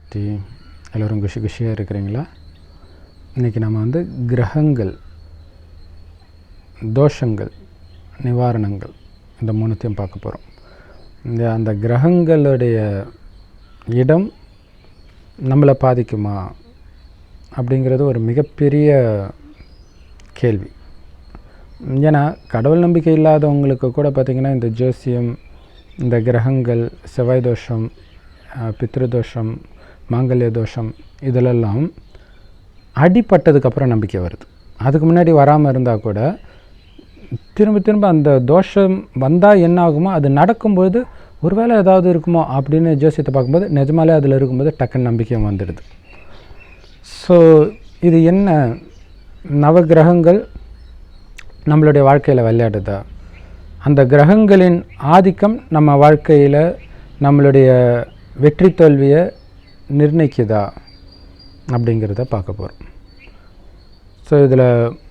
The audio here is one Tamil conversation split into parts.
பற்றி எல்லோரும் குஷியாக இருக்கிறீங்களா? இன்றைக்கி நம்ம வந்து கிரகங்கள், தோஷங்கள், நிவாரணங்கள் இந்த மூணுத்தையும் பார்க்க போகிறோம். அந்த கிரகங்களுடைய இடம் நம்மளை பாதிக்குமா அப்படிங்கிறது ஒரு மிகப்பெரிய கேள்வி. ஏன்னா கடவுள் நம்பிக்கை இல்லாதவங்களுக்கு கூட பார்த்திங்கன்னா இந்த ஜோசியம், இந்த கிரகங்கள், செவ்வாய் தோஷம், பித்ருதோஷம், மாங்கல்ய தோஷம் இதிலெல்லாம் அடிப்பட்டதுக்கப்புறம் நம்பிக்கை வருது. அதுக்கு முன்னாடி வராமல் இருந்தால் கூட திரும்ப திரும்ப அந்த தோஷம் வந்தால் என்ன ஆகுமோ, அது நடக்கும்போது ஒருவேளை ஏதாவது இருக்குமோ அப்படின்னு ஜோசியத்தை பார்க்கும்போது நிஜமாலே அதில் இருக்கும்போது டக்குன்னு நம்பிக்கையும் வந்துடுது. ஸோ இது என்ன, நவகிரகங்கள் நம்மளுடைய வாழ்க்கையில் விளையாடுதா? அந்த கிரகங்களின் ஆதிக்கம் நம்ம வாழ்க்கையில் நம்மளுடைய வெற்றி தோல்வியை நிர்ணயிக்குதா அப்படிங்கிறத பார்க்க போகிறோம். ஸோ இதில்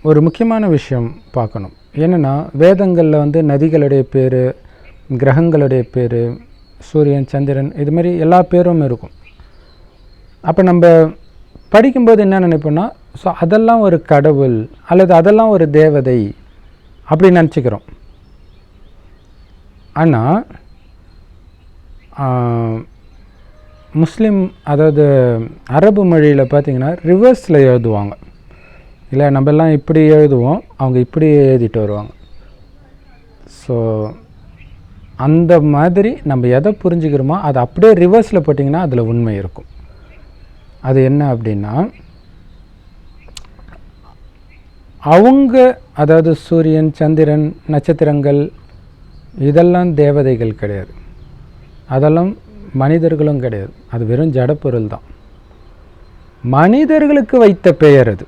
ஒரு முக்கியமான விஷயம் பார்க்கணும். என்னென்னா வேதங்களில் வந்து நதிகளுடைய பேர், கிரகங்களுடைய பேர், சூரியன், சந்திரன், இதுமாரி எல்லா பேரும் இருக்கும். அப்போ நம்ம படிக்கும்போது என்ன நினைப்போம்னா, ஸோ அதெல்லாம் ஒரு கடவுள் அல்லது அதெல்லாம் ஒரு தேவதை அப்படி நினச்சிக்கிறோம். ஆனால் முஸ்லீம், அதாவது அரபு மொழியில் பார்த்திங்கன்னா ரிவர்ஸில் எழுதுவாங்க. இல்லை நம்மெல்லாம் இப்படி எழுதுவோம், அவங்க இப்படி எழுதிட்டு வருவாங்க. ஸோ அந்த மாதிரி நம்ம எதை புரிஞ்சுக்கிறோமோ அதை அப்படியே ரிவர்ஸில் போட்டிங்கன்னா அதில் உண்மை இருக்கும். அது என்ன அப்படின்னா, அவங்க அதாவது சூரியன், சந்திரன், நட்சத்திரங்கள் இதெல்லாம் தேவதைகள் கிடையாது, அதெல்லாம் மனிதர்களும் கிடையாது. அது வெறும் ஜடப்பொருள் தான். மனிதர்களுக்கு வைத்த பெயர் அது.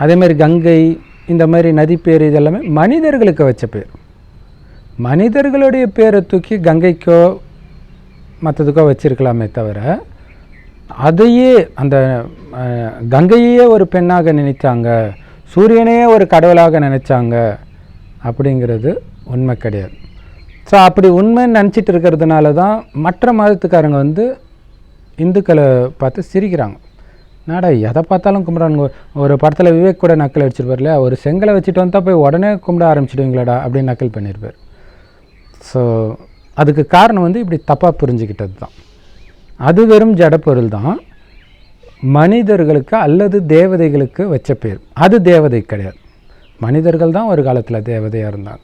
அதேமாதிரி கங்கை, இந்த மாதிரி நதி பேர் இதெல்லாமே மனிதர்களுக்கு வச்ச பேர். மனிதர்களுடைய பேரை தூக்கி கங்கைக்கோ மற்றதுக்கோ வச்சிருக்கலாமே தவிர, அதையே அந்த கங்கையே ஒரு பெண்ணாக நினைத்தாங்க, சூரியனையே ஒரு கடவுளாக நினச்சாங்க அப்படிங்கிறது உண்மை கிடையாது. ஸோ அப்படி உண்மைன்னு நினச்சிட்டு இருக்கிறதுனால தான் மற்ற மதத்துக்காரங்க வந்து இந்துக்களை பார்த்து சிரிக்கிறாங்க. நாடா எதை பார்த்தாலும் கும்பிட்றானுங்க. ஒரு படத்தில் விவேக் கூட நக்கல் அடிச்சிருப்பார் இல்லையா, ஒரு செங்கலை வச்சுட்டு வந்தால் போய் உடனே கும்பிட ஆரம்பிச்சிடுவீங்களாடா அப்படின்னு நக்கல் பண்ணியிருப்பார். ஸோ அதுக்கு காரணம் வந்து இப்படி தப்பாக புரிஞ்சுக்கிட்டது தான். அது வெறும் ஜடப்பொருள் தான், மனிதர்களுக்கு அல்லது தேவதைகளுக்கு வச்ச பேர். அது தேவதை கிடையாது, மனிதர்கள் தான் ஒரு காலத்தில் தேவதையாக இருந்தாங்க.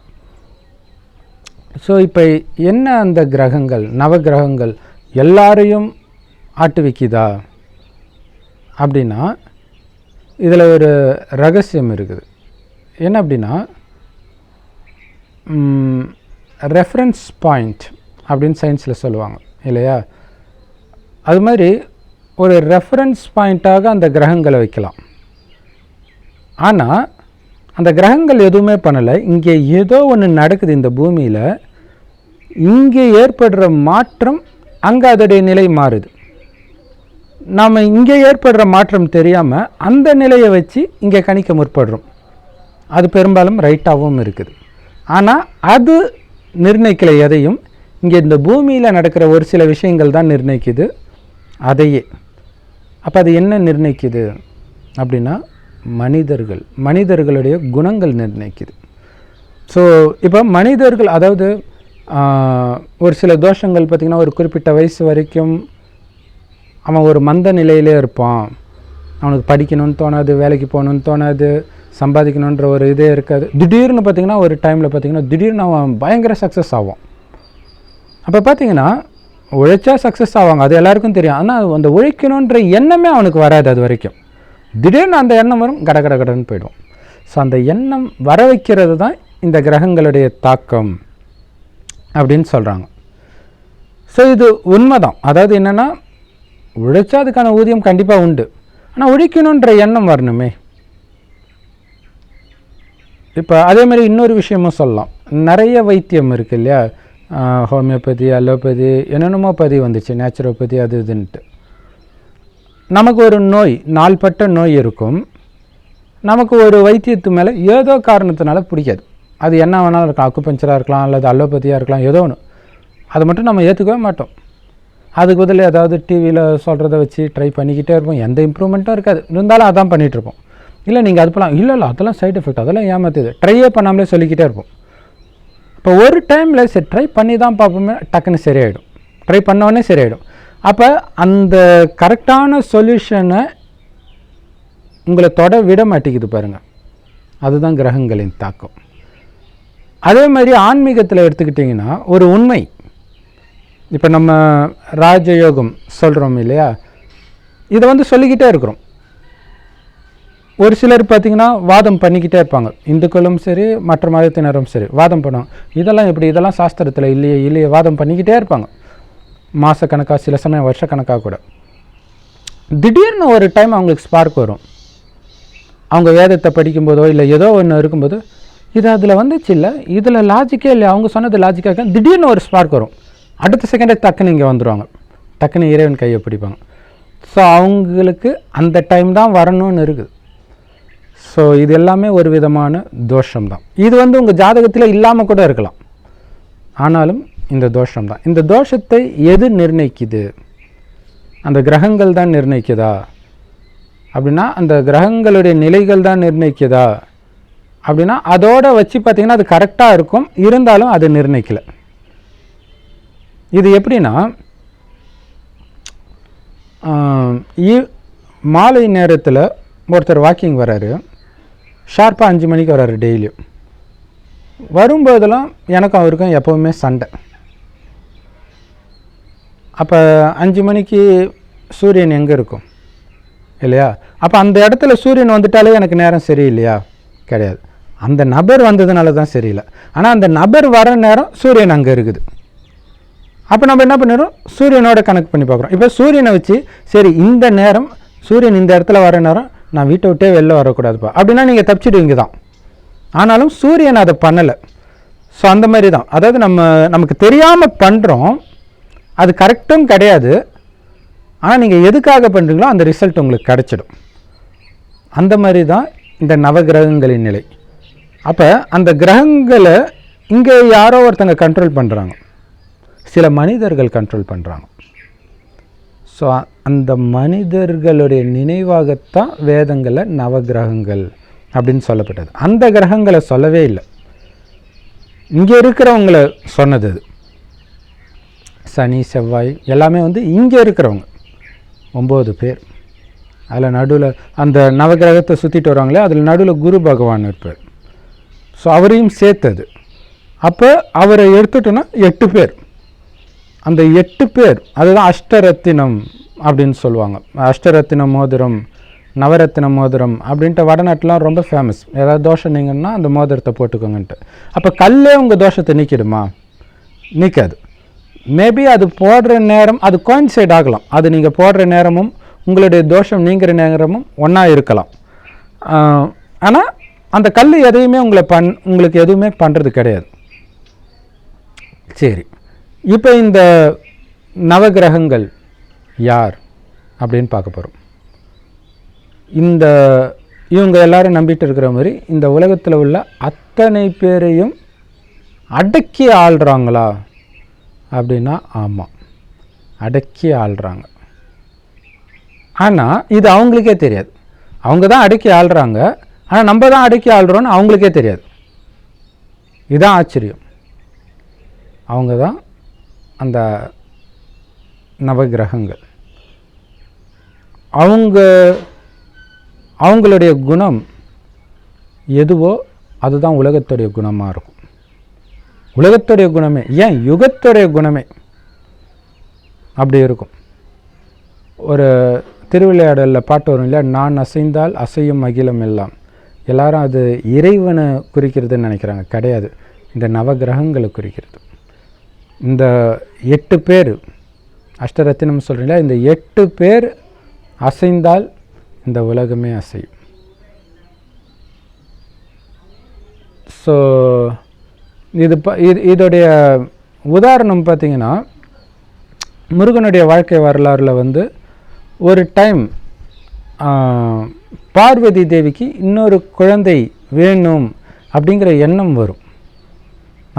ஸோ இப்போ என்ன, அந்த கிரகங்கள், நவகிரகங்கள் எல்லாரையும் ஆட்டுவிக்குதா அப்படின்னா இதில் ஒரு ரகசியம் இருக்குது. என்ன அப்படின்னா, ரெஃபரன்ஸ் பாயிண்ட் அப்படின்னு சயின்ஸில் சொல்லுவாங்க இல்லையா, அது மாதிரி ஒரு ரெஃபரன்ஸ் பாயிண்ட்டாக அந்த கிரகங்களை வைக்கலாம். ஆனால் அந்த கிரகங்கள் எதுவுமே பண்ணலை. இங்கே ஏதோ ஒன்று நடக்குது இந்த பூமியில், இங்கே ஏற்படுற மாற்றம் அங்கே அதோடைய நிலை மாறுது. நாம் இங்கே ஏற்படுற மாற்றம் தெரியாமல் அந்த நிலையை வச்சு இங்கே கணிக்க முற்படுறோம். அது பெரும்பாலும் ரைட்டாகவும் இருக்குது. ஆனால் அது நிர்ணயிக்கலை எதையும். இங்கே இந்த பூமியில் நடக்கிற ஒரு சில விஷயங்கள் தான் நிர்ணயிக்குது அதையே. அப்போ அது என்ன நிர்ணயிக்குது அப்படின்னா, மனிதர்களுடைய குணங்கள் நிர்ணயிக்குது. ஸோ இப்போ மனிதர்கள், அதாவது ஒரு சில தோஷங்கள் பார்த்திங்கன்னா ஒரு குறிப்பிட்ட வயசு வரைக்கும் அவன் ஒரு மந்த நிலையிலே இருப்பான். அவனுக்கு படிக்கணும்னு தோணாது, வேலைக்கு போகணுன்னு தோணாது, சம்பாதிக்கணுன்ற ஒரு இதே இருக்காது. திடீர்னு பார்த்திங்கன்னா ஒரு டைமில் பார்த்திங்கன்னா திடீர்னு அவன் பயங்கர சக்ஸஸ் ஆவான். அப்போ பார்த்திங்கன்னா உழைச்சா சக்ஸஸ் ஆவாங்க, அது எல்லாருக்கும் தெரியும். ஆனால் அந்த உழைக்கணுன்ற எண்ணமே அவனுக்கு வராது. அது வரைக்கும் திடீர்னு அந்த எண்ணம் வரும், கடன்னு போயிடும். ஸோ அந்த எண்ணம் வர வைக்கிறது தான் இந்த கிரகங்களுடைய தாக்கம் அப்படின்னு சொல்கிறாங்க. ஸோ இது உண்மை தான். அதாவது என்னென்னா, உழைச்சா அதுக்கான ஊதியம் கண்டிப்பாக உண்டு, ஆனால் உழைக்கணுன்ற எண்ணம் வரணுமே. இப்போ அதேமாதிரி இன்னொரு விஷயமும் சொல்லலாம். நிறைய வைத்தியம் இருக்குது இல்லையா, ஹோமியோபதி, அலோபதி, என்னென்னமோபதி வந்துச்சு, நேச்சுரோபதி, அது இதுன்ட்டு. நமக்கு ஒரு நோய், நாள்பட்ட நோய் இருக்கும், நமக்கு ஒரு வைத்தியத்து மேலே ஏதோ காரணத்தினால பிடிக்காது. அது என்ன வேணாலும் இருக்கலாம், அக்குபஞ்சராக இருக்கலாம் அல்லது அலோபதியாக இருக்கலாம், ஏதோ ஒன்று. அதை மட்டும் நம்ம ஏற்றுக்கவே மாட்டோம். அதுக்கு பதில் ஏதாவது டிவியில் சொல்கிறத வச்சு ட்ரை பண்ணிக்கிட்டே இருப்போம், எந்த இம்ப்ரூவ்மெண்ட்டும் இருக்காது, இருந்தாலும் அதான் பண்ணிகிட்ருப்போம். இல்லை நீங்கள் அது போகலாம், இல்லை அதெல்லாம் சைடு எஃபெக்ட், அதெல்லாம் ஏமாற்றுது, ட்ரையே பண்ணாமலே சொல்லிக்கிட்டே இருப்போம். இப்போ ஒரு டைமில் சரி ட்ரை பண்ணி தான் பார்ப்போமே, டக்குன்னு சரியாயிடும், ட்ரை பண்ணோடனே சரியாயிடும். அப்போ அந்த கரெக்டான சொல்யூஷனை உங்களை தொட விட மாட்டேங்குது பாருங்கள், அதுதான் கிரகங்களின் தாக்கம். அதே மாதிரி ஆன்மீகத்தில் எடுத்துக்கிட்டிங்கன்னா ஒரு உண்மை, இப்போ நம்ம ராஜயோகம் சொல்கிறோம் இல்லையா, இதை சொல்லிக்கிட்டே இருக்கிறோம். ஒரு சிலர் பார்த்திங்கன்னா வாதம் பண்ணிக்கிட்டே இருப்பாங்க, இந்துக்களும் சரி மற்ற மதத்தினரும் சரி வாதம் பண்ணுவாங்க, இதெல்லாம் எப்படி, இதெல்லாம் சாஸ்திரத்தில் இல்லையே வாதம் பண்ணிக்கிட்டே இருப்பாங்க, மாதக்கணக்காக சில சமயம் வருஷக்கணக்காக கூட. திடீர்னு ஒரு டைம் அவங்களுக்கு ஸ்பார்க் வரும், அவங்க வேதத்தை படிக்கும்போதோ இல்லை ஏதோ ஒன்று இருக்கும்போது, இது அதில் வந்துச்சு இல்லை, இதில் லாஜிக்கே இல்லை, அவங்க சொன்னது லாஜிக்காக, திடீர்னு ஒரு ஸ்பார்க் வரும், அடுத்த செகண்டே டக்குன்னு இங்கே வந்துடுவாங்க, டக்குன்னு இறைவன் கையை பிடிப்பாங்க. ஸோ அவங்களுக்கு அந்த டைம் தான் வரணும்னு இருக்குது. ஸோ இது எல்லாமே ஒரு விதமான தோஷம்தான். இது உங்கள் ஜாதகத்தில் இல்லாமல் கூட இருக்கலாம், ஆனாலும் இந்த தோஷம்தான். இந்த தோஷத்தை எது நிர்ணயிக்குது? அந்த கிரகங்கள் தான் நிர்ணயிக்குதா அப்படின்னா, அந்த கிரகங்களுடைய நிலைகள் தான் நிர்ணயிக்குதா அப்படின்னா, அதோட வச்சு பார்த்திங்கன்னா அது கரெக்டாக இருக்கும், இருந்தாலும் அது நிர்ணயிக்கலை. இது எப்படின்னா, மாலை நேரத்தில் ஒருத்தர் வாக்கிங் வராரு, ஷார்ப்பாக 5 மணிக்கு வராரு டெய்லியும். வரும்போதெல்லாம் எனக்கும் அவருக்கும் எப்போவுமே சண்டை. அப்போ 5 மணிக்கு சூரியன் எங்கே இருக்கும் இல்லையா, அப்போ அந்த இடத்துல சூரியன் வந்துட்டாலே எனக்கு நேரம் சரியில்லையா? கிடையாது, அந்த நபர் வந்ததுனால தான் சரியில்லை. ஆனால் அந்த நபர் வர நேரம் சூரியன் அங்கே இருக்குது. அப்போ நம்ம என்ன பண்ணிடுறோம், சூரியனோட கனெக்ட் பண்ணி பார்க்குறோம். இப்போ சூரியனை வச்சு சரி இந்த நேரம் சூரியன் இந்த இடத்துல வர நேரம், நான் வீட்டை விட்டே வெளில வரக்கூடாதுப்பா அப்படின்னா நீங்கள் தப்பிச்சிடுவீங்க தான். ஆனாலும் சூரியன் அதை பண்ணலை. ஸோ அந்த மாதிரி தான், அதாவது நமக்கு தெரியாமல் பண்ணுறோம், அது கரெக்டும் கிடையாது, ஆனால் நீங்கள் எதுக்காக பண்ணுறீங்களோ அந்த ரிசல்ட் உங்களுக்கு கிடச்சிடும். அந்த மாதிரி தான் இந்த நவகிரகங்களின் நிலை. அப்போ அந்த கிரகங்களை இங்கே யாரோ ஒருத்தங்க கண்ட்ரோல் பண்ணுறாங்க, சில மனிதர்கள் கண்ட்ரோல் பண்ணுறாங்க. ஸோ அந்த மனிதர்களுடைய நினைவாகத்தான் வேதங்களில் நவகிரகங்கள் அப்படின்னு சொல்லப்பட்டது. அந்த கிரகங்களை சொல்லவே இல்லை, இங்கே இருக்கிறவங்கள சொன்னது. அது சனி செவ்வாய் எல்லாமே இங்கே இருக்கிறவங்க 9 பேர். அதில் நடுவில் அந்த நவகிரகத்தை சுற்றிட்டு வருவாங்களே, அதில் நடுவில் குரு பகவான் இருப்பார். ஸோ அவரையும் சேர்த்தது. அப்போ அவரை எடுத்துட்டோன்னா 8 பேர். அந்த 8 பேர் அதுதான் அஷ்டரத்தினம் அப்படின்னு சொல்லுவாங்க. அஷ்டரத்தின மோதிரம், நவரத்தின மோதிரம் அப்படின்ட்டு வடநாட்டிலாம் ரொம்ப ஃபேமஸ். ஏதாவது தோஷம் நீங்கன்னா அந்த மோதிரத்தை போட்டுக்கோங்கன்ட்டு. அப்போ கல்லே உங்கள் தோஷத்தை நீக்கிடுமா? நீக்காது. மேபி அது போடுற நேரம் அது கோயின்சைட் ஆகலாம், அது நீங்கள் போடுற நேரமும் உங்களுடைய தோஷம் நீங்கிற நேரமும் ஒன்றா இருக்கலாம். ஆனால் அந்த கல் எதையுமே உங்களுக்கு எதுவுமே பண்ணுறது கிடையாது. சரி, இப்போ இந்த நவகிரகங்கள் யார் அப்படின்னு பார்க்க போகிறோம். இவங்க எல்லாரும் நம்பிட்டு இருக்கிற மாதிரி இந்த உலகத்தில் உள்ள அத்தனை பேரையும் அடக்கி ஆள்றாங்களா அப்படின்னா ஆமாம், அடக்கி ஆள்றாங்க. ஆனால் இது அவங்களுக்கே தெரியாது. அவங்க தான் அடக்கி ஆள்றாங்க, ஆனால் நம்ம தான் அடக்கி ஆள்றோன்னு அவங்களுக்கே தெரியாது. இதுதான் ஆச்சரியம். அவங்க தான் அந்த நவகிரகங்கள். அவங்களுடைய குணம் எதுவோ அதுதான் உலகத்துடைய குணமாக இருக்கும். உலகத்துடைய குணமே, ஏன் யுகத்துடைய குணமே அப்படி இருக்கும். ஒரு திருவிளையாடலில் பாட்டு வரும் இல்லையா, நான் அசைந்தால் அசையும் அகிலம் எல்லாம். எல்லாரும் அது இறைவனை குறிக்கிறதுன்னு நினைக்கிறாங்க. கிடையாது, இந்த நவகிரகங்களை குறிக்கிறது. இந்த 8 பேர் அஷ்டரத்தினம் சொல்கிறீங்களா, இந்த 8 பேர் அசைந்தால் இந்த உலகமே அசையும். ஸோ இதோடைய உதாரணம் பார்த்திங்கன்னா, முருகனுடைய வாழ்க்கை வரலாறில் ஒரு டைம் பார்வதி தேவிக்கு இன்னொரு குழந்தை வேணும் அப்படிங்கிற எண்ணம் வரும்.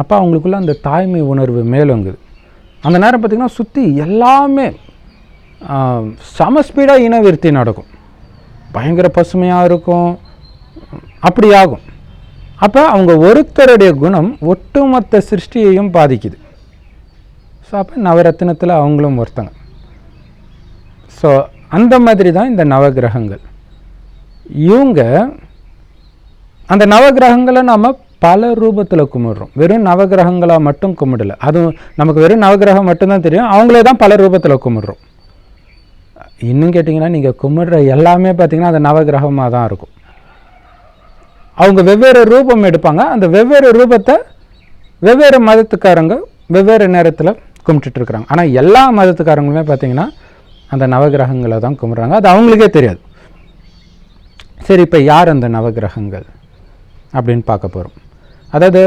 அப்போ அவங்களுக்குள்ள அந்த தாய்மை உணர்வு மேலோங்குது. அந்த நேரம் பார்த்திங்கன்னா சுற்றி எல்லாமே சம ஸ்பீடாக இனவிருத்தி நடக்கும், பயங்கர பசுமையாக இருக்கும், அப்படி ஆகும். அப்போ அவங்க ஒருத்தருடைய குணம் ஒட்டுமொத்த சிருஷ்டியையும் பாதிக்குது. ஸோ அப்போ நவரத்தினத்தில் அவங்களும் ஒருத்தங்க. ஸோ அந்த மாதிரி தான் இந்த நவகிரகங்கள். இவங்க அந்த நவகிரகங்களை நாம் பல ரூபத்தில் கும்பிடுறோம். வெறும் நவகிரகங்களாக மட்டும் கும்பிடலை. அதுவும் நமக்கு வெறும் நவகிரகம் மட்டும்தான் தெரியும், அவங்களே தான் பல ரூபத்தில் கும்பிடுறோம். இன்னும் கேட்டிங்கன்னா நீங்கள் கும்பிடுற எல்லாமே பார்த்திங்கன்னா அந்த நவகிரகமாக தான் இருக்கும். அவங்க வெவ்வேறு ரூபம் எடுப்பாங்க. அந்த வெவ்வேறு ரூபத்தை வெவ்வேறு மதத்துக்காரங்க வெவ்வேறு நேரத்தில் கும்பிட்டுருக்குறாங்க. ஆனால் எல்லா மதத்துக்காரங்களுமே பார்த்திங்கன்னா அந்த நவகிரகங்களை தான் கும்பிட்றாங்க. அது அவங்களுக்கே தெரியாது. சரி, இப்போ யார் அந்த நவகிரகங்கள் அப்படின்னு பார்க்க போகிறோம். அதாவது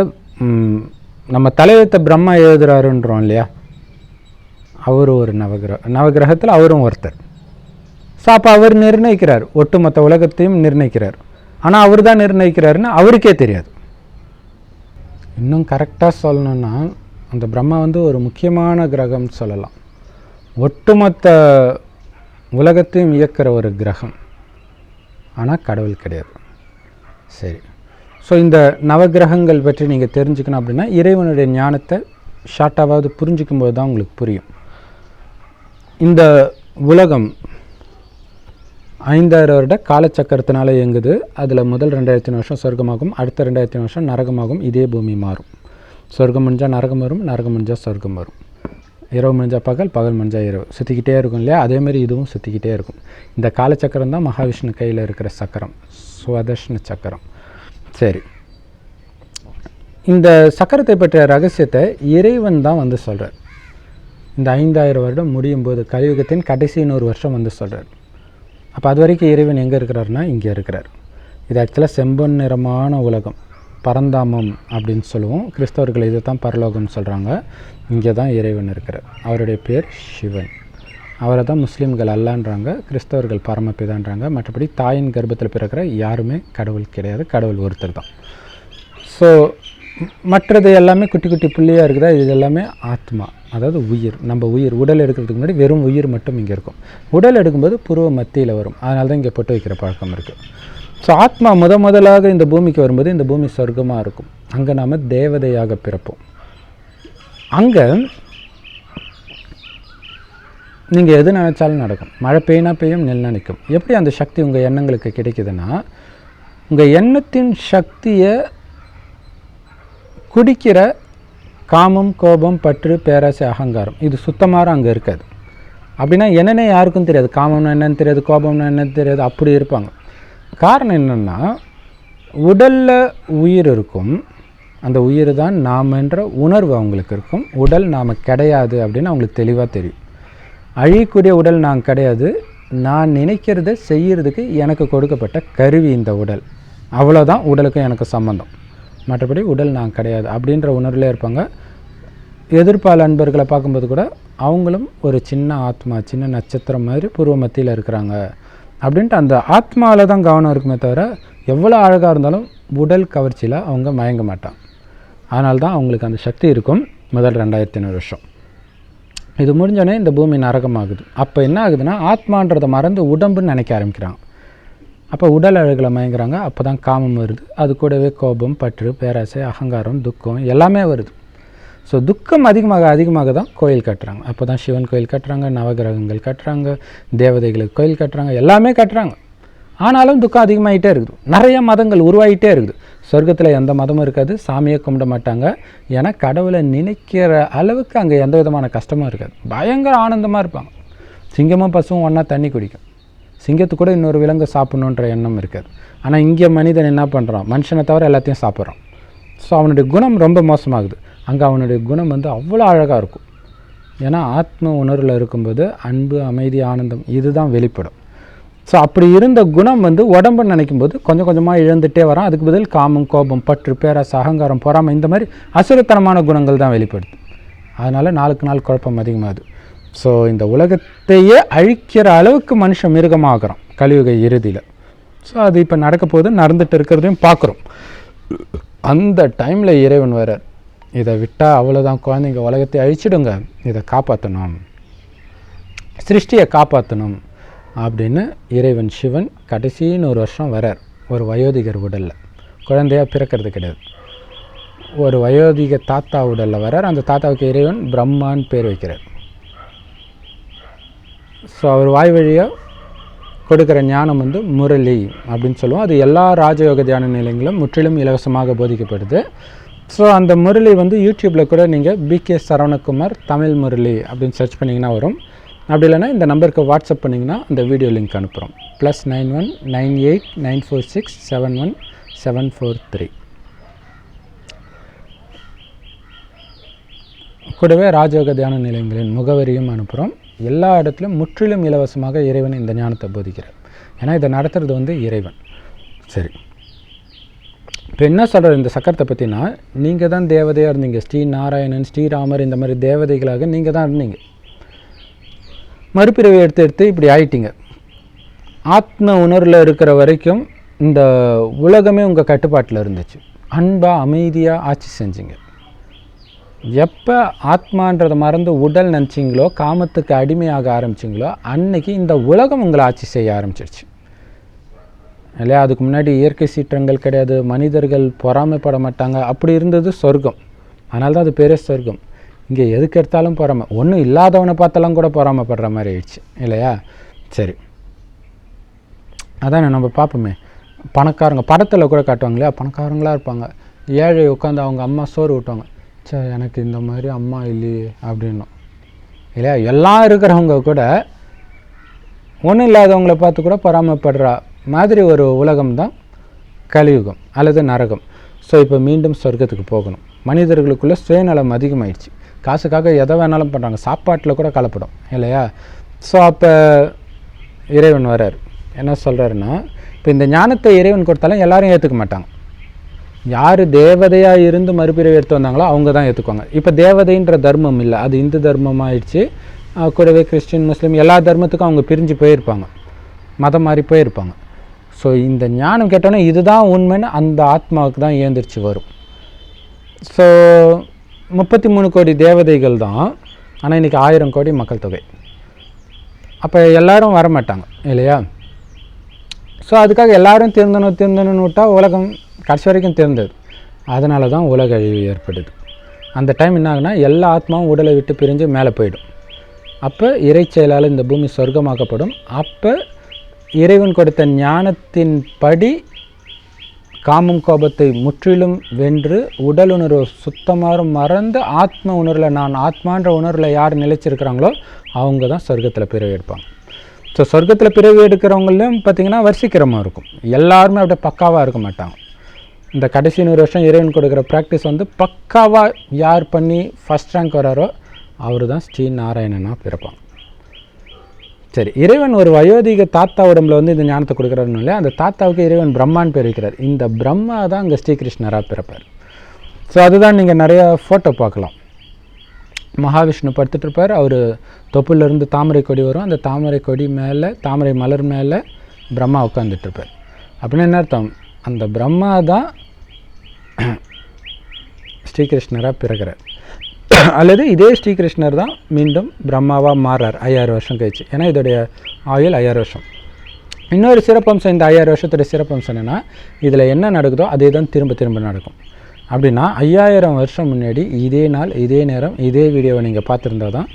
நம்ம தலையெழுத்தை பிரம்மா எழுதுறாருன்றோம் இல்லையா, அவர் ஒரு நவகிரகத்தில் அவரும் ஒருத்தர். ஸோ அப்போ அவர் நிர்ணயிக்கிறார், ஒட்டுமொத்த உலகத்தையும் நிர்ணயிக்கிறார். ஆனால் அவர் தான் நிர்ணயிக்கிறாருன்னு அவருக்கே தெரியாது. இன்னும் கரெக்டாக சொல்லணுன்னா அந்த பிரம்மா ஒரு முக்கியமான கிரகம்னு சொல்லலாம். ஒட்டுமொத்த உலகத்தையும் இயக்கிற ஒரு கிரகம், ஆனால் கடவுள் கிடையாது. சரி, ஸோ இந்த நவகிரகங்கள் பற்றி நீங்கள் தெரிஞ்சுக்கணும் அப்படின்னா இறைவனுடைய ஞானத்தை ஷார்ட்டாவது புரிஞ்சிக்கும்போது தான் உங்களுக்கு புரியும். இந்த உலகம் 5000 வருட காலச்சக்கரத்தினால இயங்குது. அதில் முதல் 2000 வருஷம் சொர்க்கமாகும், அடுத்த 2000 வருஷம் நரகமாகும். இதே பூமி மாறும். சொர்க்கம் முடிஞ்சால் நரகம் வரும், நரகம் முடிஞ்சால் சொர்க்கம் வரும். இரவு முடிஞ்சால் பகல், பகல் முடிஞ்சால் இரவு. சுற்றிக்கிட்டே இருக்கும் இல்லையா, அதேமாதிரி இதுவும் சுற்றிக்கிட்டே இருக்கும். இந்த காலச்சக்கரம் தான் மகாவிஷ்ணு கையில் இருக்கிற சக்கரம், சுவதர்ஷன சக்கரம். சரி, இந்த சக்கரத்தை பற்றிய ரகசியத்தை இறைவன் தான் சொல்கிறார். இந்த 5000 வருடம் முடியும் போது கலியுகத்தின் கடைசி 100 வருஷம் சொல்கிறார். அப்போ அது வரைக்கும் இறைவன் எங்கே இருக்கிறாருன்னா இங்கே இருக்கிறார். இது ஆக்சுவலாக செம்பொன் நிறமான உலகம், பரந்தாமம் அப்படின்னு சொல்லுவோம். கிறிஸ்தவர்கள் இதை தான் பரலோகம்னு சொல்கிறாங்க. இங்கே தான் இறைவன் இருக்கிறார். அவருடைய பேர் சிவன். அவரை தான் முஸ்லீம்கள் அல்லான்றாங்க, கிறிஸ்தவர்கள் பரமபிதான்றாங்க. மற்றபடி தாயின் கர்ப்பத்தில் பிறக்கிற யாருமே கடவுள் கிடையாது, கடவுள் ஒருத்தர் தான். ஸோ மற்றது எல்லாமே குட்டி குட்டி புள்ளியாக இருக்குதா, இது எல்லாமே ஆத்மா, அதாவது உயிர். நம்ம உயிர் உடல் எடுக்கிறதுக்கு முன்னாடி வெறும் உயிர் மட்டும் இங்கே இருக்கும். உடல் எடுக்கும்போது புருவ மத்தியில் வரும். அதனால தான் இங்கே பொட்டு வைக்கிற பழக்கம் இருக்குது. ஸோ ஆத்மா முதலாக இந்த பூமிக்கு வரும்போது இந்த பூமி சொர்க்கமாக இருக்கும். அங்கே நாம் தேவதையாக பிறப்போம். அங்கே நீங்கள் எது நினச்சாலும் நடக்கும். மழை பெய்யினா பெய்யும், நெல் நினைக்கும். எப்படி அந்த சக்தி உங்கள் எண்ணங்களுக்கு கிடைக்குதுன்னா, உங்கள் எண்ணத்தின் சக்தியை குடிக்கிற காமம், கோபம், பற்று, பேராசை, அகங்காரம் இது சுத்தமாக அங்கே இருக்காது. அப்படின்னா என்னென்ன யாருக்கும் தெரியாது. காமம்னா என்னன்னு தெரியாது, கோபம்னா என்னன்னு தெரியாது, அப்படி இருப்பாங்க. காரணம் என்னென்னா, உடலில் உயிர் இருக்கும். அந்த உயிர் தான் நாம் என்ற உணர்வு அவங்களுக்கு இருக்கும். உடல் நாம் கிடையாது அப்படின்னு அவங்களுக்கு தெளிவாக தெரியும். அழியக்கூடிய உடல் நான் கிடையாது, நான் நினைக்கிறத செய்கிறதுக்கு எனக்கு கொடுக்கப்பட்ட கருவி இந்த உடல், அவ்வளோதான் உடலுக்கும் எனக்கு சம்மந்தம். மற்றபடி உடல் நான் கிடையாது அப்படின்ற உணர்வில் இருப்பாங்க. எதிர்ப்பால் அன்பர்களை பார்க்கும்போது கூட அவங்களும் ஒரு சின்ன ஆத்மா, சின்ன நட்சத்திரம் மாதிரி பூர்வ மத்தியில் இருக்கிறாங்க அப்படின்ட்டு அந்த ஆத்மாவில் தான் கவனம் இருக்குமே தவிர, எவ்வளோ அழகாக இருந்தாலும் உடல் கவர்ச்சியில் அவங்க மயங்க மாட்டாங்க. அதனால தான் அவங்களுக்கு அந்த சக்தி இருக்கும். முதல் 2500 வருஷம் இது முடிஞ்சோடனே இந்த பூமி நரகமாகுது. அப்போ என்ன ஆகுதுன்னா, ஆத்மான்றதை மறந்து உடம்புன்னு நினைக்க ஆரம்பிக்கிறாங்க. அப்போ உடல் அழகில் மயங்குறாங்க. அப்போ தான் காமம் வருது. அது கூடவே கோபம், பற்று, பேராசை, அகங்காரம், துக்கம் எல்லாமே வருது. ஸோ துக்கம் அதிகமாக தான் கோயில் கட்டுறாங்க. அப்போ தான் சிவன் கோயில் கட்டுறாங்க, நவகிரகங்கள் கட்டுறாங்க, தேவதைகளுக்கு கோயில் கட்டுறாங்க, எல்லாமே கட்டுறாங்க. ஆனாலும் துக்கம் அதிகமாகிட்டே இருக்குது. நிறைய மதங்கள் உருவாகிட்டே இருக்குது. சொர்க்கத்தில் எந்த மதமும் இருக்காது, சாமியை கும்பிட மாட்டாங்க. ஏன்னா கடவுளை நினைக்கிற அளவுக்கு அங்கே எந்த விதமான கஷ்டமும் இருக்காது. பயங்கர ஆனந்தமாக இருப்பாங்க. சிங்கமும் பசுவும் ஒன்றா தண்ணி குடிக்கும். சிங்கத்து கூட இன்னொரு விலங்கு சாப்பிட்ணுன்ற எண்ணம் இருக்காது. ஆனால் இங்கே மனிதன் என்ன பண்ணுறான், மனுஷனை தவிர எல்லாத்தையும் சாப்பிட்றான். ஸோ அவனுடைய குணம் ரொம்ப மோசமாகுது. அங்கே அவனுடைய குணம் அவ்வளோ அழகாக இருக்கும். ஏன்னா ஆத்ம உணர்வில் இருக்கும்போது அன்பு, அமைதி, ஆனந்தம் இதுதான் வெளிப்படும். ஸோ அப்படி இருந்த குணம் உடம்பு நினைக்கும் போது கொஞ்சம் கொஞ்சமாக இழந்துகிட்டே வரான். அதுக்கு பதில் காமம், கோபம், பற்று, பேராசை, அகங்காரம், பொறாமை இந்த மாதிரி அசுரத்தனமான குணங்கள் தான் வெளிப்படுது. அதனால் நாளுக்கு நாள் குழப்பம் அதிகமாகுது. ஸோ இந்த உலகத்தையே அழிக்கிற அளவுக்கு மனுஷன் மிருகமாகறான் கலியுக இறுதியில். ஸோ அது இப்போ நடக்க போது, நடந்துட்டு இருக்கிறதையும் பார்க்குறோம். அந்த டைமில் இறைவன் வரார். இதை விட்டால் அவ்வளோதான், குழந்தைங்க உலகத்தை அழிச்சிடுங்க, இதை காப்பாற்றணும், சிருஷ்டியை காப்பாற்றணும் அப்படின்னு இறைவன் சிவன் கடைசின்னு ஒரு வருஷம் வரார். ஒரு வயோதிகர் உடலில், குழந்தையாக பிறக்கிறது கிடையாது, ஒரு வயோதிக தாத்தா உடலில் வரார். அந்த தாத்தாவுக்கு இறைவன் பிரம்மான்னு பேர் வைக்கிறார். ஸோ அவர் வாய் வழியாக கொடுக்குற ஞானம் வந்து முரளி அப்படின்னு சொல்லுவோம். அது எல்லா ராஜயோக தியான நிலையங்களும் முற்றிலும் இலவசமாக போதிக்கப்படுது. ஸோ அந்த முரளி வந்து யூடியூப்பில் கூட நீங்கள் பிகே சரவணகுமார் தமிழ் முரளி அப்படின்னு சர்ச் பண்ணிங்கன்னா வரும். அப்படி இல்லைன்னா இந்த நம்பருக்கு வாட்ஸ்அப் பண்ணிங்கன்னா அந்த வீடியோ லிங்க் அனுப்புகிறோம். +91 98 946 71 743. கூடவே ராஜயோக தியான நிலையங்களின் முகவரியும் அனுப்புகிறோம். எல்லா இடத்துலையும் முற்றிலும் இலவசமாக இறைவன் இந்த ஞானத்தை போதிக்கிறார். ஏன்னா இதை நடத்துறது வந்து இறைவன். சரி, இப்போ என்ன சொல்கிறார் இந்த சக்கரத்தை பற்றினா, நீங்கள் தான் தேவதையாக இருந்தீங்க. ஸ்ரீ நாராயணன், ஸ்ரீராமர், இந்த மாதிரி தேவதைகளாக நீங்கள் தான் இருந்தீங்க. மறுபிறவை எடுத்து இப்படி ஆயிட்டீங்க. ஆத்ம உணர்வில் இருக்கிற வரைக்கும் இந்த உலகமே உங்கள் கட்டுப்பாட்டில் இருந்துச்சு. அன்பாக அமைதியாக ஆட்சி செஞ்சிங்க. எப்போ ஆத்மான்றதை மறந்து உடல் நினச்சிங்களோ, காமத்துக்கு அடிமையாக ஆரம்பிச்சிங்களோ, அன்னைக்கு இந்த உலகம் உங்களை ஆட்சி செய்ய ஆரம்பிச்சிருச்சு இல்லையா? அதுக்கு முன்னாடி இயற்கை சீற்றங்கள் கிடையாது, மனிதர்கள் பொறாமைப்பட மாட்டாங்க, அப்படி இருந்தது சொர்க்கம். அதனால தான் அது பேரே சொர்க்கம். இங்கே எதுக்கு எடுத்தாலும் பொறாமை, ஒன்றும் இல்லாதவனை பார்த்தெல்லாம் கூட பொறாமைப்படுற மாதிரி ஆயிடுச்சு இல்லையா? சரி, அதான் நம்ம பார்ப்போமே, பணக்காரங்க படத்தில் கூட காட்டுவாங்க இல்லையா? பணக்காரங்களாக இருப்பாங்க, ஏழை உட்காந்து அவங்க அம்மா சோறு ஊட்டுவாங்க. சரி, எனக்கு இந்த மாதிரி அம்மா இல்லையே அப்படின்னும் இல்லையா? எல்லாம் இருக்கிறவங்க கூட ஒன்றும் இல்லாதவங்களை பார்த்து கூட பொறாமைப்படுற மாதிரி ஒரு உலகம் தான் கலியுகம் அல்லது நரகம். ஸோ இப்போ மீண்டும் சொர்க்கத்துக்கு போகணும். மனிதர்களுக்குள்ளே சுயநலம் அதிகமாகிடுச்சு. காசுக்காக எதை வேணாலும் பண்ணுறாங்க, சாப்பாட்டில் கூட கலப்படும் இல்லையா? ஸோ அப்போ இறைவன் வர்றார். என்ன சொல்கிறாருன்னா, இப்போ இந்த ஞானத்தை இறைவன் கொடுத்தாலும் எல்லாரும் ஏற்றுக்க மாட்டாங்க. யார் தேவதையாக இருந்து மறுபிறவி எடுத்து வந்தாங்களோ அவங்க தான் ஏற்றுக்குவாங்க. இப்போ தேவதைன்ற தர்மம் இல்லை, அது இந்து தர்மம் ஆயிடுச்சு. கூடவே கிறிஸ்டின், முஸ்லீம் எல்லா தர்மத்துக்கும் அவங்க பிரிஞ்சு போயிருப்பாங்க, மதம் மாறி போயிருப்பாங்க. ஸோ இந்த ஞானம் கேட்டோன்னே இதுதான் உண்மைன்னு அந்த ஆத்மாவுக்கு தான் ஏந்திரிச்சு வரும். ஸோ 33 கோடி தேவதைகள் தான், ஆனால் இன்றைக்கி 1000 கோடி மக்கள் தொகை. அப்போ எல்லோரும் வரமாட்டாங்க இல்லையா? ஸோ அதுக்காக எல்லோரும் திருந்தணும்னு விட்டால் உலகம் கடைசி வரைக்கும் திருந்தது. அதனால தான் உலக அழிவு ஏற்படுது. அந்த டைம் என்ன ஆகுனா, எல்லா ஆத்மாவும் உடலை விட்டு பிரிஞ்சு மேலே போயிடும். அப்போ இறை செயலால் இந்த பூமி சொர்க்கமாக்கப்படும். அப்போ இறைவன் கொடுத்த ஞானத்தின் படி காமம் கோபத்தை முற்றிலும் வென்று உடல் உணர்வு சுத்தமாக மறந்து ஆத்ம உணர்வில், நான் ஆத்மான்ற உணர்வில் யார் நிலைச்சிருக்கிறாங்களோ அவங்க தான் சொர்க்கத்தில் பிறவி எடுப்பாங்க. ஸோ சொர்க்கத்தில் பிறவி எடுக்கிறவங்களையும் பார்த்திங்கன்னா வரிசைக்கிரமாக இருக்கும். எல்லாருமே அப்படியே பக்காவாக இருக்க மாட்டாங்க. இந்த கடைசி 100 வருஷம் இறைவன் கொடுக்குற ப்ராக்டிஸ் வந்து பக்காவாக யார் பண்ணி ஃபஸ்ட் ரேங்க் வராரோ அவர் தான் ஸ்ரீ நாராயணனாக பிறப்பாங்க. சரி, இறைவன் ஒரு வயோதிக தாத்தா உடம்புல வந்து இந்த ஞானத்தை கொடுக்குறாருன்னு இல்லையா? அந்த தாத்தாவுக்கு இறைவன் பிரம்மான்னு பேர் வைக்கிறார். இந்த பிரம்மா தான் அங்கே ஸ்ரீகிருஷ்ணராக பிறப்பார். ஸோ அதுதான் நீங்கள் நிறையா ஃபோட்டோ பார்க்கலாம். மகாவிஷ்ணு படுத்துட்டு இருப்பார், அவர் தொப்புலேருந்து தாமரை கொடி வரும், அந்த தாமரை கொடி மேலே, தாமரை மலர் மேலே பிரம்மா உட்காந்துட்ருப்பார். அப்படின்னு என்ன அர்த்தம்? அந்த பிரம்மா தான் ஸ்ரீகிருஷ்ணராக பிறக்கிறார். அல்லது இதே ஸ்ரீகிருஷ்ணர் தான் மீண்டும் பிரம்மாவாக மாறார் 5000 வருஷம் கழிச்சு. ஏன்னா இதோடைய ஆயுள் 5000 வருஷம். இன்னொரு சிறப்பம்சம், இந்த 5000 வருஷத்துடைய சிறப்பம்சம் என்னென்னா, இதில் என்ன நடக்குதோ அதே தான் திரும்ப திரும்ப நடக்கும். அப்படின்னா 5000 வருஷம் முன்னாடி இதே நாள், இதே நேரம், இதே வீடியோவை நீங்கள் பார்த்துருந்தா தான்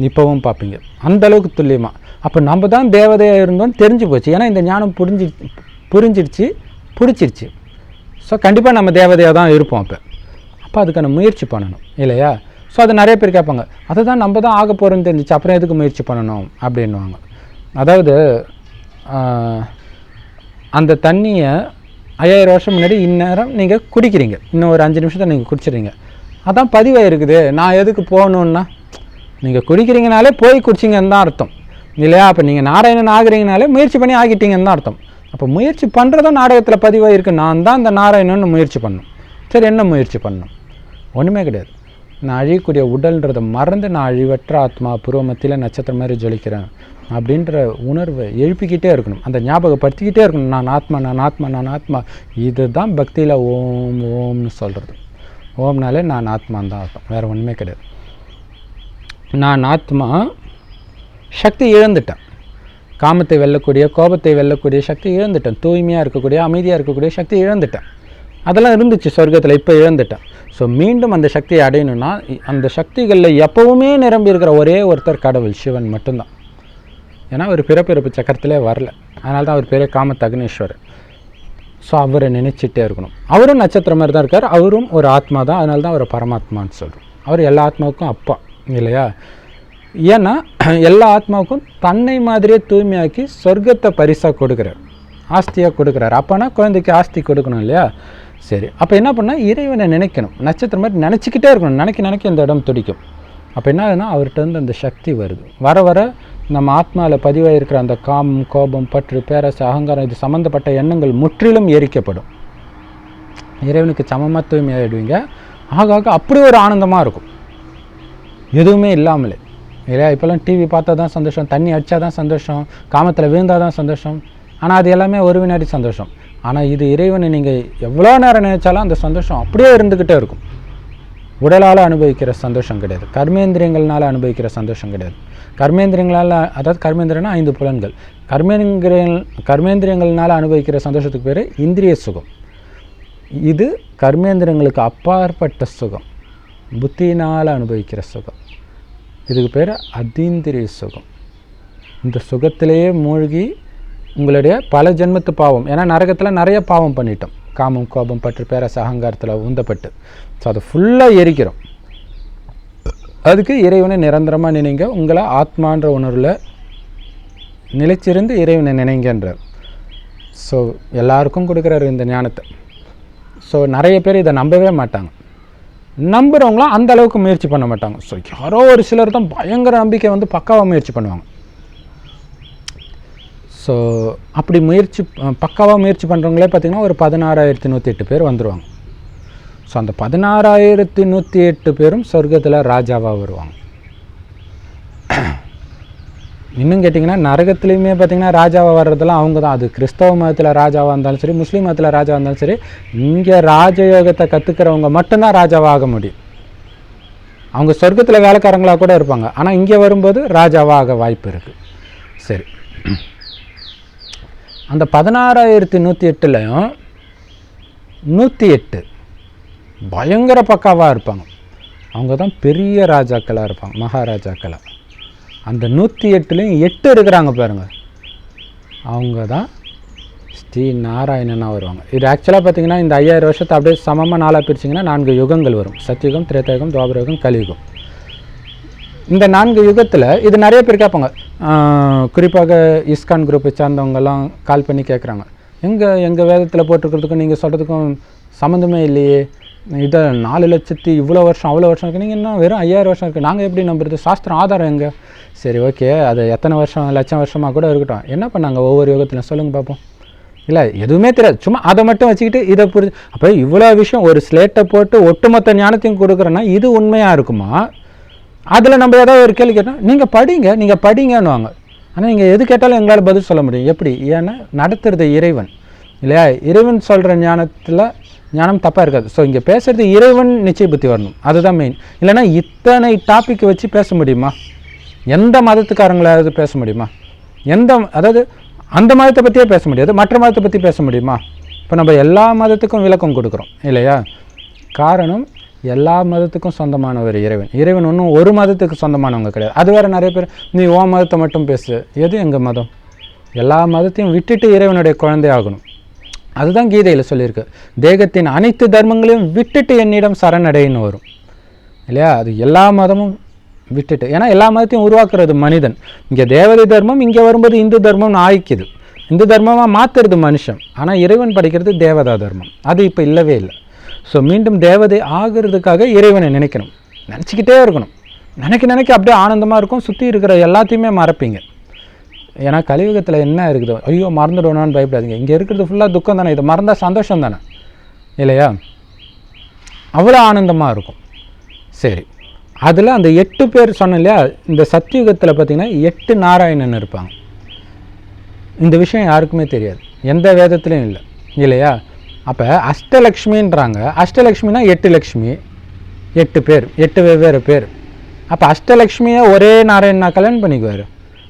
இப்போவும் பார்ப்பீங்க. அந்தளவுக்கு துல்லியமாக. அப்போ நம்ம தான் தேவதையாக இருந்தோம்னு தெரிஞ்சு போச்சு. ஏன்னா இந்த ஞானம் புரிஞ்சிடுச்சு, பிடிச்சிருச்சு. ஸோ கண்டிப்பாக நம்ம தேவதையாக தான் இருப்போம். அப்போ அதுக்கான முயற்சி பண்ணணும் இல்லையா? ஸோ அது நிறைய பேர் கேட்பாங்க, அதை தான் நம்ம தான் ஆக போகிறோன்னு தெரிஞ்சிச்சு, அப்புறம் எதுக்கு முயற்சி பண்ணணும் அப்படின்வாங்க. அதாவது அந்த தண்ணியை 5000 வருஷம் முன்னாடி இந்நேரம் நீங்கள் குடிக்கிறீங்க, இன்னும் ஒரு 5 நிமிஷத்தை நீங்கள் குடிச்சிடுறீங்க, அதான் பதிவாக இருக்குது. நான் எதுக்கு போகணுன்னா, நீங்கள் குடிக்கிறீங்கனாலே போய் குடிச்சிங்கன்னு தான் அர்த்தம் இல்லையா? அப்போ நீங்கள் நாராயணன் ஆகிறீங்கனாலே முயற்சி பண்ணி ஆகிட்டீங்கன்னு தான் அர்த்தம். அப்போ முயற்சி பண்ணுறதும் நாடகத்தில் பதிவாக இருக்குது. நான் தான் இந்த நாராயணன்னு முயற்சி பண்ணணும். சரி, என்ன முயற்சி பண்ணணும்? ஒன்றுமே கிடையாது. நான் அழியக்கூடிய உடல்ன்றதை மறந்து நான் அழிவற்ற ஆத்மா, பூர்வமத்தியில் நட்சத்திரம் மாதிரி ஜொலிக்கிறேன் அப்படின்ற உணர்வை எழுப்பிக்கிட்டே இருக்கணும். அந்த ஞாபகப்படுத்திக்கிட்டே இருக்கணும், நான் ஆத்மா, நான் ஆத்மா, நான் ஆத்மா. இது தான் பக்தியில் ஓம் ஓம்னு சொல்கிறது. ஓம்னாலே நான் ஆத்மான்னு தான் அர்த்தம், வேறு ஒன்றுமே கிடையாது. நான் ஆத்மா சக்தி இழந்துட்டேன், காமத்தை வெல்லக்கூடிய கோபத்தை வெல்லக்கூடிய சக்தி இழந்துட்டேன், தூய்மையாக இருக்கக்கூடிய அமைதியாக இருக்கக்கூடிய சக்தி இழந்துட்டேன். அதெல்லாம் இருந்துச்சு சொர்க்கத்தில், இப்போ இழந்துட்டேன். ஸோ மீண்டும் அந்த சக்தியை அடையணும்னா அந்த சக்திகளில் எப்போவுமே நிரம்பி இருக்கிற ஒரே ஒருத்தர் கடவுள் சிவன் மட்டும்தான். ஏன்னா அவர் பிறப்பிறப்பு சக்கரத்திலே வரல, அதனால தான் அவர் பேரே காமத் அக்னீஸ்வரர். ஸோ அவரை நினச்சிட்டே இருக்கணும். அவரும் நட்சத்திரம் மாதிரி தான் இருக்கார், அவரும் ஒரு ஆத்மா தான், அதனால தான் அவரை பரமாத்மான்னு சொல்கிறோம். அவர் எல்லா ஆத்மாவுக்கும் அப்பா இல்லையா? ஏன்னா எல்லா ஆத்மாவுக்கும் தன்னை மாதிரியே தூய்மையாக்கி சொர்க்கத்தை பரிசாக கொடுக்குறார், ஆஸ்தியாக கொடுக்குறாரு. அப்போனா குழந்தைக்கு ஆஸ்தி கொடுக்கணும் இல்லையா? சரி, அப்போ என்ன பண்ணால் இறைவனை நினைக்கணும், நட்சத்திரம் மாதிரி நினச்சிக்கிட்டே இருக்கணும், நினைக்க இந்த இடம் துடிக்கும். அப்போ என்ன ஆகுதுன்னா அவர்கிட்ட அந்த சக்தி வருது. வர வர நம்ம ஆத்மாவில் பதிவாக இருக்கிற அந்த காமம், கோபம், பற்று, பேராசை, அகங்காரம், இது சம்மந்தப்பட்ட எண்ணங்கள் முற்றிலும் எரிக்கப்படும். இறைவனுக்கு சமமாக தூய்மையாகிடுவீங்க. ஆக அப்படி ஒரு ஆனந்தமாக இருக்கும், எதுவுமே இல்லாமலே இல்லையா? இப்போல்லாம் டிவி பார்த்தா தான் சந்தோஷம், தண்ணி அடித்தா தான் சந்தோஷம், காமத்தில் விழுந்தால் தான் சந்தோஷம். ஆனால் அது எல்லாமே ஒரு வினாடி சந்தோஷம். ஆனால் இது இறைவனை நீங்கள் எவ்வளோ நேரம் நினைச்சாலும் அந்த சந்தோஷம் அப்படியே இருந்துக்கிட்டே இருக்கும். உடலால் அனுபவிக்கிற சந்தோஷம் கிடையாது, கர்மேந்திரியங்கள்னால் அனுபவிக்கிற சந்தோஷம் கிடையாது. கர்மேந்திரியங்களால், அதாவது கர்மேந்திரனா 5 புலன்கள், கர்மேந்திரியங்கள்னால் அனுபவிக்கிற சந்தோஷத்துக்கு பேர் இந்திரிய சுகம். இது கர்மேந்திரங்களுக்கு அப்பாற்பட்ட சுகம், புத்தியினால் அனுபவிக்கிற சுகம். இதுக்கு பேர் அதீந்திரிய சுகம். இந்த சுகத்திலேயே மூழ்கி உங்களுடைய பல ஜென்மத்து பாவம், ஏன்னா நரகத்தில் நிறைய பாவம் பண்ணிட்டோம், காமம், கோபம், பற்று, பேராசை, அகங்காரத்தில் உந்தப்பட்டு. ஸோ அதை ஃபுல்லாக எரிக்கிறோம். அதுக்கு இறைவனை நிரந்தரமாக நினைங்க, உங்களை ஆத்மான்ற உணர்வில் நிலைச்சிருந்து இறைவனை நினைங்கன்றார். ஸோ எல்லாருக்கும் கொடுக்குறாரு இந்த ஞானத்தை. ஸோ நிறைய பேர் இதை நம்பவே மாட்டாங்க, நம்புகிறவங்களாம் அந்த அளவுக்கு முயற்சி பண்ண மாட்டாங்க. ஸோ யாரோ ஒரு சிலர் தான் பயங்கர நம்பிக்கை வந்து பக்காவாக முயற்சி பண்ணுவாங்க. ஸோ அப்படி பக்காவாக முயற்சி பண்ணுறவங்களே பார்த்திங்கன்னா ஒரு 16,108 பேர் வந்துடுவாங்க. ஸோ அந்த 16,108 பேரும் சொர்க்கத்தில் ராஜாவாக வருவாங்க. இன்னும் கேட்டிங்கன்னா நரகத்துலேயுமே பார்த்திங்கன்னா ராஜாவாக வர்றதெல்லாம் அவங்க தான். அது கிறிஸ்தவ மதத்தில் ராஜாவாக இருந்தாலும் சரி, முஸ்லீம் மதத்தில் ராஜாவாக இருந்தாலும் சரி, இங்கே ராஜயோகத்தை கற்றுக்கிறவங்க மட்டும்தான் ராஜாவாக ஆக முடியும். அவங்க சொர்க்கத்தில் வேலைக்காரங்களாக கூட இருப்பாங்க, ஆனால் இங்கே வரும்போது ராஜாவாக ஆக வாய்ப்பு இருக்குது. சரி, அந்த 16,108லையும் 108 பயங்கர பக்காவாக இருப்பாங்க. அவங்க தான் பெரிய ராஜாக்களாக இருப்பாங்க, மகாராஜாக்களாக. அந்த 108லையும் 8 இருக்கிறாங்க பாருங்கள், அவங்க தான் ஸ்ரீ நாராயணனாக வருவாங்க. இது ஆக்சுவலாக பார்த்திங்கன்னா இந்த 5000 வருஷத்தை அப்படியே சமமாக 4 பிரிச்சிங்கன்னா 4 யுகங்கள் வரும். சத்தியுகம், திரேதாயுகம், துவாபரயுகம், கலியுகம். இந்த 4 யுகத்தில் இது நிறைய பேர் கேட்பாங்க, குறிப்பாக இஸ்கான் குரூப்பை சார்ந்தவங்கெல்லாம் கால் பண்ணி கேட்குறாங்க, எங்கள் வேதத்தில் போட்டிருக்கிறதுக்கும் நீங்கள் சொல்கிறதுக்கும் சம்மந்தமே இல்லையே, இதை 4 லட்சத்தி இவ்வளோ வருஷம் அவ்வளோ வருஷம் இருக்குது, நீங்கள் இன்னும் வெறும் 5000 வருஷம் இருக்குது, நாங்கள் எப்படி நம்புறது, சாஸ்திரம் ஆதாரம் எங்கே? சரி, ஓகே, அது எத்தனை வருஷம், லட்சம் வருஷமாக கூட இருக்கட்டும், என்ன பண்ணாங்க ஒவ்வொரு யுகத்தில் சொல்லுங்கள் பார்ப்போம். இல்லை, எதுவுமே தெரியாது, சும்மா அதை மட்டும் வச்சுக்கிட்டு இதை புரிஞ்சு, அப்போ இவ்வளோ விஷயம் ஒரு ஸ்லேட்டை போட்டு ஒட்டுமொத்த ஞானத்தையும் கொடுக்குறேன்னா இது உண்மையாக இருக்குமா? அதில் நம்ம ஏதாவது ஒரு கேள்வி கேட்டால் நீங்கள் படிங்கன்னுவாங்க. ஆனால் நீங்கள் எது கேட்டாலும் எங்களால் பதில் சொல்ல முடியும். எப்படி? ஏன்னா நடத்துறது இறைவன் இல்லையா? இறைவன் சொல்கிற ஞானம் தப்பாக இருக்காது. ஸோ இங்கே பேசுகிறது இறைவன் நிச்சய புத்தி வரணும், அதுதான் மெயின். இல்லைனா இத்தனை டாபிக் வச்சு பேச முடியுமா? எந்த மதத்துக்காரங்களாவது பேச முடியுமா? அதாவது அந்த மதத்தை பற்றியே பேச முடியாது, மற்ற மதத்தை பற்றி பேச முடியுமா? இப்போ நம்ம எல்லா மதத்துக்கும் விளக்கம் கொடுக்குறோம் இல்லையா? காரணம், எல்லா மதத்துக்கும் சொந்தமானவர் இறைவன் ஒன்றும் ஒரு மதத்துக்கு சொந்தமானவங்க கிடையாது. அது வேறு நிறைய பேர் நீ ஓ மதத்தை மட்டும் பேசு, எது எங்கள் மதம்? எல்லா மதத்தையும் விட்டுட்டு இறைவனுடைய குழந்தை ஆகணும். அதுதான் கீதையில் சொல்லியிருக்கு, தேகத்தின் அனைத்து தர்மங்களையும் விட்டுட்டு என்னிடம் சரணடைன்னு வரும் இல்லையா? அது எல்லா மதமும் விட்டுட்டு, ஏன்னா எல்லா மதத்தையும் உருவாக்குறது மனிதன். இங்கே தேவதை தர்மம், இங்கே வரும்போது இந்து தர்மம்னு ஆயிக்குது, இந்து தர்மமாக மாற்றுறது மனுஷன். ஆனால் இறைவன் படிக்கிறது தேவதா தர்மம், அது இப்போ இல்லவே இல்லை. ஸோ மீண்டும் தேவதை ஆகிறதுக்காக இறைவனை நினைக்கணும், நினச்சிக்கிட்டே இருக்கணும். நினைக்க அப்படியே ஆனந்தமாக இருக்கும், சுற்றி இருக்கிற எல்லாத்தையுமே மறப்பீங்க. ஏன்னா கலியுகத்தில் என்ன இருக்குது, ஐயோ மறந்துடுவோனான்னு பயப்படாதீங்க. இங்கே இருக்கிறது ஃபுல்லாக துக்கம் தானே, இது மறந்தால் சந்தோஷம் தானே இல்லையா? அவ்வளோ ஆனந்தமாக இருக்கும். சரி, அதில் அந்த 8 பேர் சொன்னோம் இல்லையா? இந்த சத்தியுகத்தில் பார்த்திங்கன்னா 8 நாராயணன் இருப்பாங்க. இந்த விஷயம் யாருக்குமே தெரியாது, எந்த வேதத்துலையும் இல்லை இல்லையா? அப்போ அஷ்டலக்ஷ்மின்றாங்க. அஷ்டலக்ஷ்மினா 8 லக்ஷ்மி, 8 பேர், 8 வெவ்வேறு பேர். அப்போ அஷ்டலக்ஷ்மியை ஒரே நாராயணனா கல்யாணம் பண்ணிக்குவார்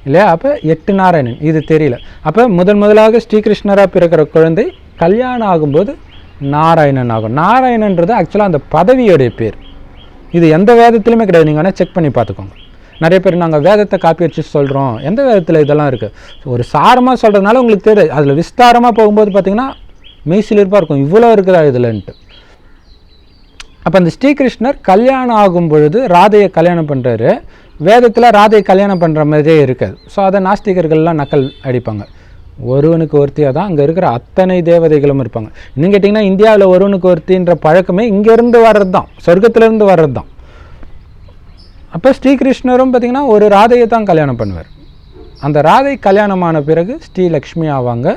இல்லையா? அப்போ 8 நாராயணன், இது தெரியல. அப்போ முதலாக ஸ்ரீகிருஷ்ணராக பிறக்கிற குழந்தை கல்யாணம் ஆகும்போது நாராயணன் ஆகும். நாராயணன்றது ஆக்சுவலாக அந்த பதவியோடைய பேர். இது எந்த வேதத்துலையுமே கிடையாது, நீங்கள் வேணால் செக் பண்ணி பார்த்துக்கோங்க. நிறைய பேர் நாங்கள் வேதத்தை காப்பி அடிச்சு சொல்கிறோம், எந்த வேதத்தில் இதெல்லாம் இருக்குது? ஒரு சாரமாக சொல்கிறதுனால உங்களுக்கு தெரியாது, அதில் விஸ்தாரமாக போகும்போது பார்த்திங்கன்னா மெய்சிலிருப்பாக இருக்கும், இவ்வளோ இருக்குதா இதுலன்ட்டு. அப்போ அந்த ஸ்ரீகிருஷ்ணர் கல்யாணம் ஆகும் பொழுது ராதையை கல்யாணம் பண்ணுறாரு. வேதத்தில் ராதையை கல்யாணம் பண்ணுற மாதிரியே இருக்காது. ஸோ அதை நாஸ்திகர்கள்லாம் நக்கல் அடிப்பாங்க. ஒருவனுக்கு ஒருத்தியாக தான் அங்கே இருக்கிற அத்தனை தேவதைகளும் இருப்பாங்க. இன்னும் கேட்டிங்கன்னா இந்தியாவில் ஒருவனுக்கு ஒருத்தின்ற பழக்கமே இங்கேருந்து வர்றது தான், சொர்க்கத்திலேருந்து வர்றது தான். அப்போ ஸ்ரீகிருஷ்ணரும் பார்த்திங்கன்னா ஒரு ராதையை தான் கல்யாணம் பண்ணுவார். அந்த ராதை கல்யாணமான பிறகு ஸ்ரீலக்ஷ்மி ஆவாங்க,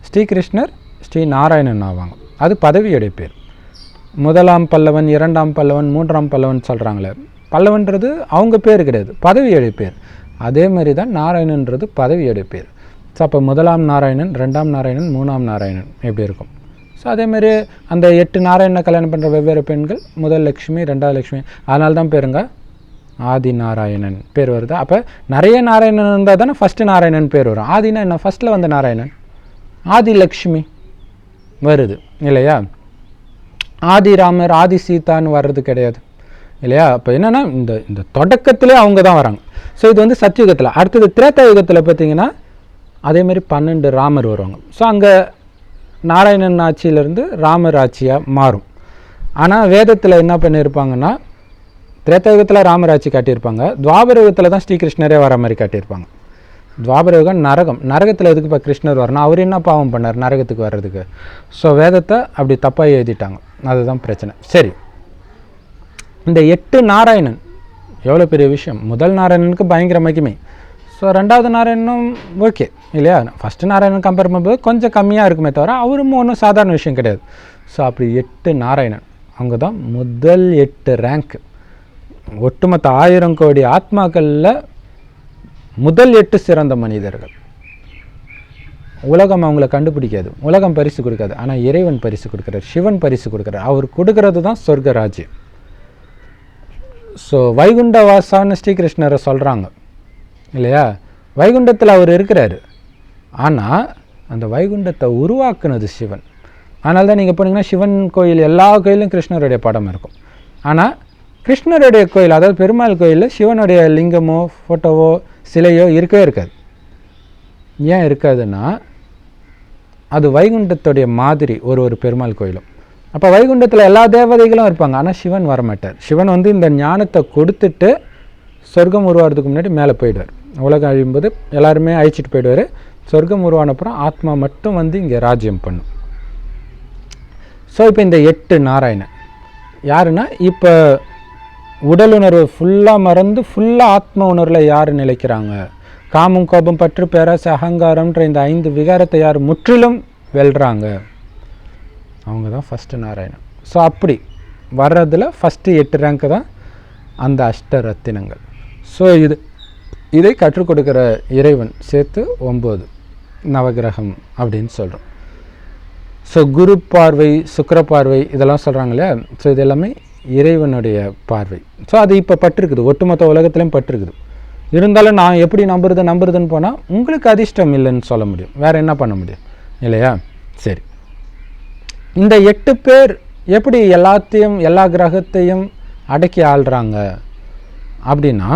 ஸ்ரீகிருஷ்ணர் ஸ்ரீ நாராயணன் ஆவாங்க. அது பதவியுடைய பேர். 1ஆம் பல்லவன், 2ஆம் பல்லவன், 3ஆம் பல்லவன் சொல்கிறாங்களே, பல்லவன்றது அவங்க பேர் கிடையாது, பதவியுடைய பேர். அதே மாதிரி தான் நாராயணன்றது பதவியுடைய பேர். ஸோ அப்போ 1ஆம் நாராயணன், 2ஆம் நாராயணன், 3ஆம் நாராயணன் எப்படி இருக்கும்? ஸோ அதேமாதிரி அந்த 8 நாராயணனை கல்யாணம் பண்ணுற வெவ்வேறு பெண்கள், 1 லக்ஷ்மி, 2வது லக்ஷ்மி, அதனால தான் பேருங்க ஆதி நாராயணன் பேர் வருது. அப்போ நிறைய நாராயணன் இருந்தால் தானே ஃபஸ்ட்டு நாராயணன் பேர் வரும். ஆதினா என்ன? ஃபஸ்ட்டில் வந்த நாராயணன். ஆதி லக்ஷ்மி வருது இல்லையா? ஆதி ராமர், ஆதி சீதான்னு வர்றது கிடையாது இல்லையா? அப்போ என்னென்னா இந்த தொடக்கத்திலே அவங்க தான் வராங்க. ஸோ இது வந்து சத்தியுகத்தில். அடுத்தது திரேதாயுகத்தில் பார்த்திங்கன்னா அதேமாதிரி 12 ராமர் வருவாங்க. ஸோ அங்கே நாராயணன் ஆட்சியிலேருந்து ராமர் ஆட்சியாக மாறும். ஆனால் வேதத்தில் என்ன பண்ணியிருப்பாங்கன்னா, திரேதாயுகத்தில் ராமர் ஆட்சி காட்டியிருப்பாங்க, துவாபர யுகத்தில் தான் ஸ்ரீகிருஷ்ணரே வர மாதிரி காட்டியிருப்பாங்க. துவாபர யுகம் நரகம், நரகத்தில் எதுக்கு இப்போ கிருஷ்ணர் வரணும்? அவர் என்ன பாவம் பண்ணார் நரகத்துக்கு வர்றதுக்கு? ஸோ வேதத்தை அப்படி தப்பாக எழுதிட்டாங்க, அதுதான் பிரச்சனை. சரி, இந்த 8 நாராயணன் எவ்வளோ பெரிய விஷயம். முதல் நாராயணனுக்கு பயங்கர மகிமை. ஸோ 2வது நாராயணனும் ஓகே இல்லையா? ஃபஸ்ட்டு நாராயணன் கம்பேர் பண்ணும்போது கொஞ்சம் கம்மியாக இருக்குமே தவிர அவரும் ஒன்றும் சாதாரண விஷயம் கிடையாது. ஸோ அப்படி 8 நாராயணன், அவங்க தான் முதல் 8 ரேங்க். ஒட்டுமொத்த 1000 கோடி ஆத்மாக்களில் முதல் 8 சிறந்த மனிதர்கள். உலகம் அவங்கள கண்டுபிடிக்காது, உலகம் பரிசு கொடுக்காது, ஆனால் இறைவன் பரிசு கொடுக்குறார், சிவன் பரிசு கொடுக்குறார். அவர் கொடுக்கறது தான் சொர்க்க ராஜ்யம். ஸோ வைகுண்ட வாசான்னு ஸ்ரீகிருஷ்ணரை சொல்கிறாங்க இல்லையா? வைகுண்டத்தில் அவர் இருக்கிறாரு, ஆனால் அந்த வைகுண்டத்தை உருவாக்குனது சிவன். அதனால தான் நீங்கள் போனீங்கன்னா சிவன் கோயில், எல்லா கோயிலும் கிருஷ்ணருடைய படம் இருக்கும். ஆனால் கிருஷ்ணருடைய கோயில், அதாவது பெருமாள் கோயிலில் சிவனுடைய லிங்கமோ ஃபோட்டோவோ சிலையோ இருக்கவே இருக்காது. ஏன் இருக்காதுன்னா அது வைகுண்டத்துடைய மாதிரி ஒரு பெருமாள் கோயிலும். அப்போ வைகுண்டத்தில் எல்லா தேவதைகளும் இருப்பாங்க, ஆனால் சிவன் வரமாட்டார். சிவன் வந்து இந்த ஞானத்தை கொடுத்துட்டு சொர்க்கம் உருவாகிறதுக்கு முன்னாடி மேலே போயிடுவார். உலகம் அழியும்போது எல்லாருமே அழிச்சிட்டு போயிடுவார். சொர்க்கம் உருவானப்புறம் ஆத்மா மட்டும் வந்து இங்கே ராஜ்யம் பண்ணும். ஸோ இப்போ இந்த 8 நாராயணன் யாருன்னா, இப்போ உடல் உணர்வு ஃபுல்லாக மறந்து ஃபுல்லாக ஆத்ம உணர்வில் யார் நிலைக்கிறாங்க? காமம், கோபம், பற்று, பேராசை, அகங்காரம்ன்ற இந்த 5 விகாரத்தை யார் முற்றிலும் வெல்றாங்க? அவங்க தான் ஃபஸ்ட்டு நாராயணன். ஸோ அப்படி வர்றதில் ஃபஸ்ட்டு 8 ரேங்க்கு தான் அந்த அஷ்டரத்தினங்கள். ஸோ இதை கற்றுக் கொடுக்குற இறைவன் சேர்த்து 9 நவகிரகம் அப்படின்னு சொல்கிறோம். ஸோ குரு பார்வை, சுக்கிர பார்வை இதெல்லாம் சொல்கிறாங்க இல்லையா? ஸோ இது எல்லாமே இறைவனுடைய பார்வை. ஸோ அது இப்போ பட்டிருக்குது, ஒட்டுமொத்த உலகத்துலேயும் பட்டிருக்குது. இருந்தாலும் நான் எப்படி நம்புறதுன்னு போனால் உங்களுக்கு அதிர்ஷ்டம் இல்லைன்னு சொல்ல முடியும், வேறு என்ன பண்ண முடியும் இல்லையா? சரி, இந்த 8 பேர் எப்படி எல்லாத்தையும் எல்லா கிரகத்தையும் அடக்கி ஆள்றாங்க அப்படின்னா,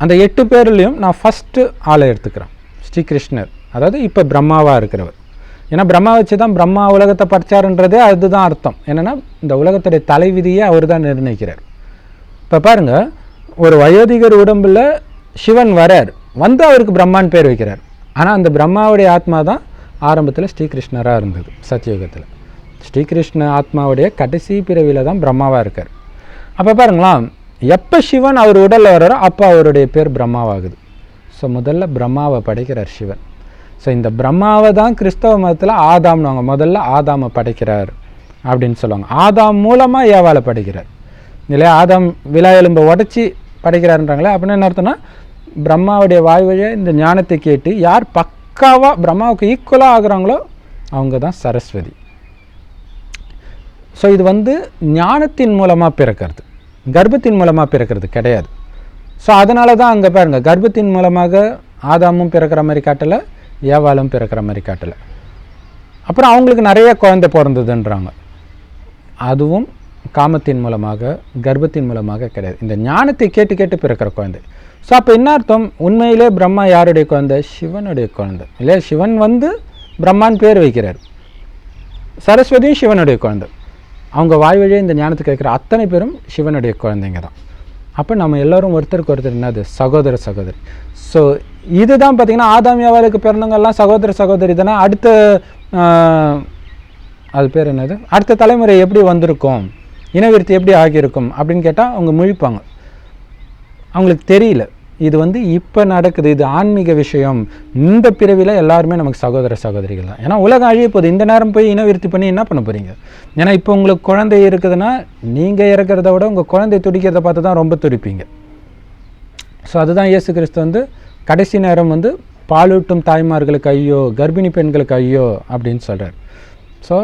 அந்த 8 பேர்லேயும் நான் ஃபஸ்ட்டு ஆளை எடுத்துக்கிறேன், ஸ்ரீகிருஷ்ணர். அதாவது இப்போ பிரம்மாவாக இருக்கிறவர். ஏன்னா பிரம்மா வச்சு தான் பிரம்மா உலகத்தை படைச்சாருன்றதே அதுதான் அர்த்தம். என்னென்னா இந்த உலகத்துடைய தலைவிதியை அவர் தான் நிர்ணயிக்கிறார். இப்போ பாருங்கள், ஒரு வயோதிகர் உடம்பில் சிவன் வரார், வந்து அவருக்கு பிரம்மான்னு பேர் வைக்கிறார். ஆனால் அந்த பிரம்மாவுடைய ஆத்மா தான் ஆரம்பத்தில் ஸ்ரீகிருஷ்ணராக இருந்தது. சத்தியுகத்தில் ஸ்ரீகிருஷ்ண ஆத்மாவுடைய கடைசி பிறவியில் தான் பிரம்மாவாக இருக்கார். அப்போ பாருங்களேன், எப்போ சிவன் அவர் உடலில் வர்றாரோ அப்போ அவருடைய பேர் பிரம்மாவாகுது. ஸோ முதல்ல பிரம்மாவை படைக்கிறார் சிவன். ஸோ இந்த பிரம்மாவை தான் கிறிஸ்தவ மதத்தில் ஆதாம்னுவாங்க. முதல்ல ஆதாமை படைக்கிறார் அப்படின்னு சொல்லுவாங்க. ஆதாம் மூலமாக ஏவாளை படைக்கிறார் இல்லையா? ஆதாம் விலா எலும்பை உடச்சி படைக்கிறாருன்றாங்களே. அப்படின்னு என்ன அர்த்தம்னா, பிரம்மாவுடைய வாய் வழியாக இந்த ஞானத்தை கேட்டு யார் பக்காவாக பிரம்மாவுக்கு ஈக்குவலாக ஆகுறாங்களோ அவங்க தான் சரஸ்வதி. ஸோ இது வந்து ஞானத்தின் மூலமாக பிறக்கிறது, கர்ப்பத்தின் மூலமாக பிறக்கிறது கிடையாது. ஸோ அதனால தான் அங்கே பாருங்கள், கர்ப்பத்தின் மூலமாக ஆதாமும் பிறக்கிற மாதிரி காட்டலை, ஏவாளும் பிறக்கிற மாதிரி காட்டலை. அப்புறம் அவங்களுக்கு நிறைய குழந்தை பிறந்ததுன்றாங்க. அதுவும் காமத்தின் மூலமாக, கர்ப்பத்தின் மூலமாக கிடையாது. இந்த ஞானத்தை கேட்டு கேட்டு பிறக்கிற குழந்தை. ஸோ அப்போ என்ன அர்த்தம்? உண்மையிலே பிரம்மா யாருடைய குழந்தை? சிவனுடைய குழந்தை இல்லையா? சிவன் வந்து பிரம்மான்னு பேர் வைக்கிறார். சரஸ்வதியும் சிவனுடைய குழந்தை. அவங்க வாய் வழியே இந்த ஞானத்தை கேட்குற அத்தனை பேரும் சிவனுடைய குழந்தைங்க தான். அப்போ நம்ம எல்லோரும் ஒருத்தருக்கு ஒருத்தர் என்னது? சகோதர சகோதரி. ஸோ இதுதான் பார்த்திங்கன்னா ஆதாம் ஏவாளுக்கு பிறந்தவங்கெல்லாம் சகோதர சகோதரி தானே. அடுத்த அது பேர் என்னது, அடுத்த தலைமுறை எப்படி வந்திருக்கும், இனவிருத்தி எப்படி ஆகியிருக்கும் அப்படின்னு கேட்டால் அவங்க முழிப்பாங்க. அவங்களுக்கு தெரியல இது வந்து இப்போ நடக்குது, இது ஆன்மீக விஷயம். இந்த பிறவியில் எல்லாருமே நமக்கு சகோதர சகோதரிகள் தான். ஏன்னா உலகம் அழிய போகுது. இந்த நேரம் போய் இனவிருத்தி பண்ணி என்ன பண்ண போகிறீங்க? ஏன்னா இப்போ உங்களுக்கு குழந்தை இருக்குதுன்னா நீங்கள் இறக்கிறத விட உங்கள் குழந்தை துடிக்கிறத பார்த்து தான் ரொம்ப துடிப்பீங்க. ஸோ அதுதான் இயேசு கிறிஸ்து வந்து கடைசி நேரம் வந்து பாலூட்டும் தாய்மார்களுக்கு ஐயோ, கர்ப்பிணி பெண்களுக்கு ஐயோ அப்படின்னு சொல்கிறார். ஸோ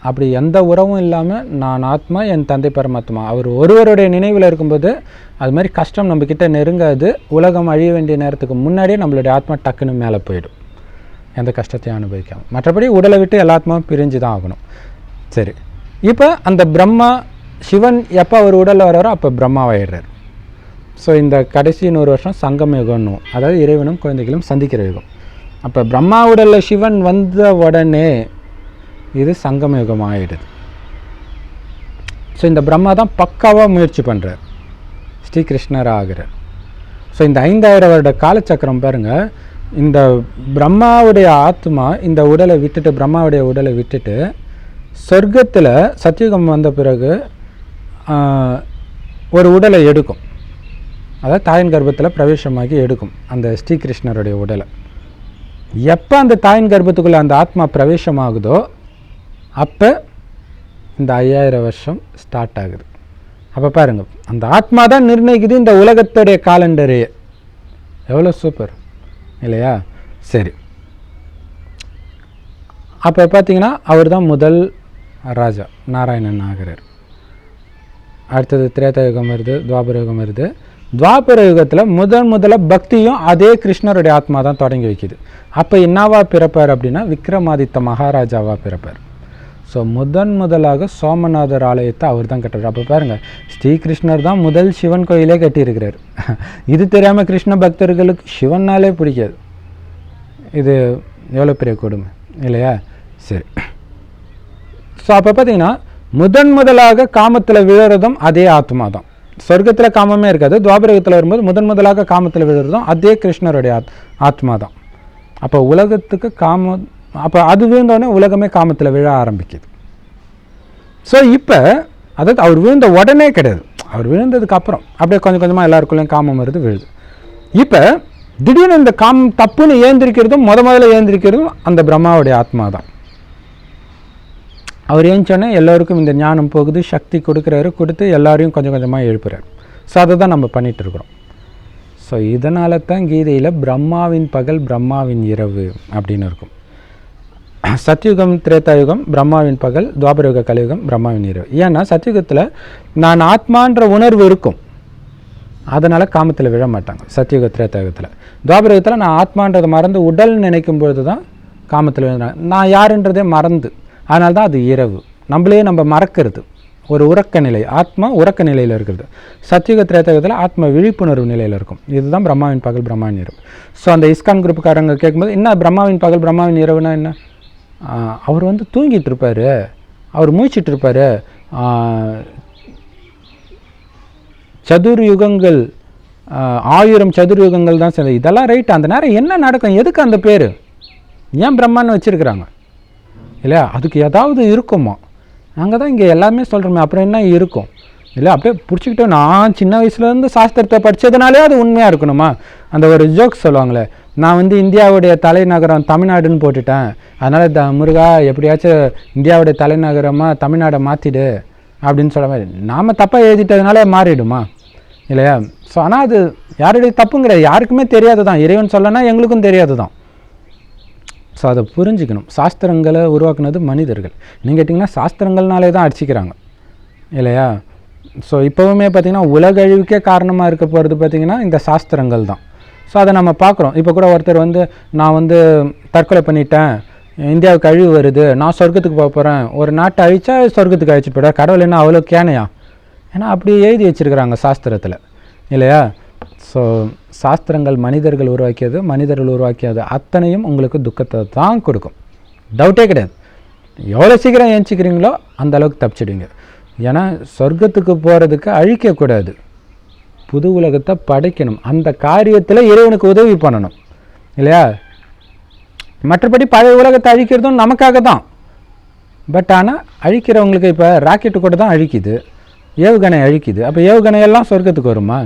அப்படி எந்த உறவும் இல்லாமல் நான் ஆத்மா, என் தந்தை பரமாத்மா, அவர் ஒருவருடைய நினைவில் இருக்கும்போது அது மாதிரி கஷ்டம் நம்மக்கிட்ட நெருங்காது. உலகம் அழிய வேண்டிய நேரத்துக்கு முன்னாடியே நம்மளுடைய ஆத்மா டக்குன்னு மேலே போயிடும், எந்த கஷ்டத்தையும் அனுபவிக்காமல். மற்றபடி உடலை விட்டு எல்லா ஆத்மாவும் பிரிஞ்சு தான் ஆகணும். சரி, இப்போ அந்த பிரம்மா சிவன் எப்போ அவர் உடலில் வர்றாரோ அப்போ பிரம்மாவாயிடுறார். ஸோ இந்த கடைசி 100 வருஷம் சங்கம் யுகம்னு, அதாவது இறைவனும் குழந்தைகளும் சந்திக்கிற யுகம். அப்போ பிரம்மா உடலில் சிவன் வந்த உடனே இது சங்கம யுகம் ஆகிடுது. ஸோ இந்த பிரம்மா தான் பக்காவாக முயற்சி பண்ணுறார், ஸ்ரீகிருஷ்ணர் ஆகிறார். ஸோ இந்த 5000 வருட காலச்சக்கரம் பாருங்கள். இந்த பிரம்மாவுடைய ஆத்மா இந்த உடலை விட்டுட்டு, பிரம்மாவுடைய உடலை விட்டுட்டு சொர்க்கத்தில் சத்தியுகம் வந்த பிறகு ஒரு உடலை எடுக்கும். அதாவது தாயின் கர்ப்பத்தில் பிரவேசமாகி எடுக்கும் அந்த ஸ்ரீகிருஷ்ணருடைய உடலை. எப்போ அந்த தாயின் கர்ப்பத்துக்குள்ளே அந்த ஆத்மா பிரவேசமாகுதோ அப்போ இந்த 5000 வருஷம் ஸ்டார்ட் ஆகுது. அப்போ பாருங்கள், அந்த ஆத்மா தான் நிர்ணயிக்குது இந்த உலகத்துடைய காலண்டரே. எவ்வளோ சூப்பர் இல்லையா? சரி, அப்போ பார்த்தீங்கன்னா அவர் தான் முதல் ராஜா, நாராயணன் ஆகிறார். அடுத்தது திரேதாயுகம் வருது, துவாபர யுகம் வருது. துவாபர யுகத்தில் முதல்ல பக்தியும் அதே கிருஷ்ணருடைய ஆத்மா தான் தொடங்கி வைக்குது. அப்போ என்னவா பிறப்பார் அப்படின்னா விக்ரமாதித்த மகாராஜாவாக பிறப்பார். ஸோ முதலாக சோமநாதர் ஆலயத்தை அவர் தான் கட்டுறார். அப்போ பாருங்கள், ஸ்ரீகிருஷ்ணர் தான் முதல் சிவன் கோயிலே கட்டியிருக்கிறார். இது தெரியாமல் கிருஷ்ண பக்தர்களுக்கு சிவன்னாலே பிடிக்காது. இது எவ்வளோ பெரிய கொடுமை இல்லையா? சரி, ஸோ அப்போ பார்த்தீங்கன்னா முதலாக காமத்தில் விழுறதும் அதே ஆத்மா தான். சொர்க்கத்தில் காமமே இருக்காது. துவாபரகத்தில் வரும்போது முதலாக காமத்தில் விழுறதும் அதே கிருஷ்ணருடைய ஆத்மா தான். அப்போ உலகத்துக்கு காமம், அப்போ அது விழுந்தோடனே உலகமே காமத்தில் விழ ஆரம்பிக்குது. ஸோ இப்போ அதாவது அவர் விழுந்த உடனே கிடையாது, அவர் விழுந்ததுக்கு அப்புறம் அப்படியே கொஞ்சம் கொஞ்சமாக எல்லாருக்குள்ளேயும் காமம் வருது, விழுது. இப்போ திடீர்னு இந்த காமம் தப்புன்னு ஏந்திரிக்கிறதும் முதல்ல ஏந்திரிக்கிறதும் அந்த பிரம்மாவுடைய ஆத்மா தான். அவர் ஏஞ்சோடனே எல்லோருக்கும் இந்த ஞானம் போகுது, சக்தி கொடுக்குறாரு, கொடுத்து எல்லாரையும் கொஞ்சம் கொஞ்சமாக எழுப்புறாரு. ஸோ அதை தான் நம்ம பண்ணிகிட்ருக்குறோம். ஸோ இதனால தான் கீதையில் பிரம்மாவின் பகல் பிரம்மாவின் இரவு அப்படின்னு இருக்கும். சத்யுகம் திரேதாயுகம் பிரம்மாவின் பகல், துவாபரயுக கலியுகம் பிரம்மாவின் இரவு. ஏன்னா சத்யுகத்தில் நான் ஆத்மான்ற உணர்வு இருக்கும், அதனால் காமத்தில் விழ மாட்டாங்க சத்யுக திரேதாயுகத்தில். துவாபரயுகத்தில் நான் ஆத்மான்றதை மறந்து உடல் நினைக்கும் பொழுது தான் காமத்தில் விழுந்தாங்க. நான் யாருன்றதே மறந்து, அதனால தான் அது இரவு. நம்மளே நம்ம மறக்கிறது, ஒரு உறக்க நிலை, ஆத்மா உறக்க நிலையில் இருக்கிறது. சத்யுக திரேதாயுகத்தில் ஆத்மா விழிப்புணர்வு நிலையில் இருக்கும். இதுதான் பிரம்மாவின் பகல் பிரம்மாவின் இரவு. ஸோ அந்த இஸ்கான் குரூப்புக்காரங்க கேட்கும்போது என்ன பிரம்மாவின் பகல் பிரம்மாவின் இரவுனா என்ன? அவர் வந்து தூங்கிட்டு இருப்பார், அவர் மூச்சிட்டு இருப்பார், சதுர்யுகங்கள் 1000 சதுர்யுகங்கள் தான் சரி. இதெல்லாம் ரைட். அந்த நேரம் என்ன நடக்கும்? எதுக்கு அந்த பேர்? ஏன் பிரம்மான்னு வச்சுருக்குறாங்க இல்லையா? அதுக்கு ஏதாவது இருக்குமா? நாங்கள் தான் இங்கே எல்லாமே சொல்கிறோமே, அப்புறம் என்ன இருக்கும் இல்லை? அப்படியே பிடிச்சிக்கிட்டோம். நான் சின்ன வயசுலேருந்து சாஸ்திரத்தை படித்ததுனாலே அது உண்மையாக இருக்கணுமா? அந்த ஒரு ஜோக் சொல்லுவாங்களே, நான் வந்து இந்தியாவுடைய தலைநகரம் தமிழ்நாடுன்னு போட்டுட்டேன், அதனால் முருகா எப்படியாச்சும் இந்தியாவுடைய தலைநகரமாக தமிழ்நாடை மாற்றிடு அப்படின்னு சொல்ல மாதிரி நாம் தப்பாக எழுதிட்டதுனால மாறிடுமா இல்லையா? ஸோ ஆனால் அது யாருடைய தப்புங்கிறது யாருக்குமே தெரியாது தான். இறைவன் சொல்லனா எங்களுக்கும் தெரியாது தான். ஸோ ஸோ அதை புரிஞ்சுக்கணும். சாஸ்திரங்களை உருவாக்குனது மனிதர்கள். நீங்கள் கேட்டிங்கன்னா சாஸ்திரங்கள்னாலே தான் அடிச்சிக்கிறாங்க இல்லையா? ஸோ இப்போவுமே பார்த்திங்கன்னா உலக அழிவுக்கே காரணமாக இருக்க போகிறது பார்த்திங்கன்னா இந்த சாஸ்திரங்கள் தான். ஸோ அதை நம்ம பார்க்குறோம். இப்போ கூட ஒருத்தர் நான் தற்கொலை பண்ணிட்டேன், இந்தியாவுக்கு அழிவு வருது, நான் சொர்க்கத்துக்கு போக போகிறேன், ஒரு நாட்டை அழிச்சா சொர்க்கத்துக்கு அழிச்சிட்டு போய்டா, கடவுள் என்ன அவ்வளோ கேனையா? ஏன்னா அப்படியே எழுதி வச்சுருக்கிறாங்க சாஸ்திரத்தில் இல்லையா? ஸோ சாஸ்திரங்கள் மனிதர்கள் உருவாக்கியது அத்தனையும் உங்களுக்கு துக்கத்தை தான் கொடுக்கும், டவுட்டே கிடையாது. எவ்வளோ சீக்கிரம் ஏஞ்சிக்கிறீங்களோ அந்த அளவுக்கு தப்பிச்சிடுவீங்க. ஏன்னா சொர்க்கத்துக்கு போகிறதுக்கு அழிக்கக்கூடாது, புது உலகத்தை படைக்கணும். அந்த காரியத்தில் இறைவனுக்கு உதவி பண்ணணும் இல்லையா? மற்றபடி பழைய உலகத்தை அழிக்கிறதும் நமக்காக தான். பட் ஆனால் அழிக்கிறவங்களுக்கு இப்போ ராக்கெட்டு கூட தான் அழிக்குது, ஏவுகணை அழிக்குது. அப்போ ஏவுகணையெல்லாம் சொர்க்கத்துக்கு வருமா?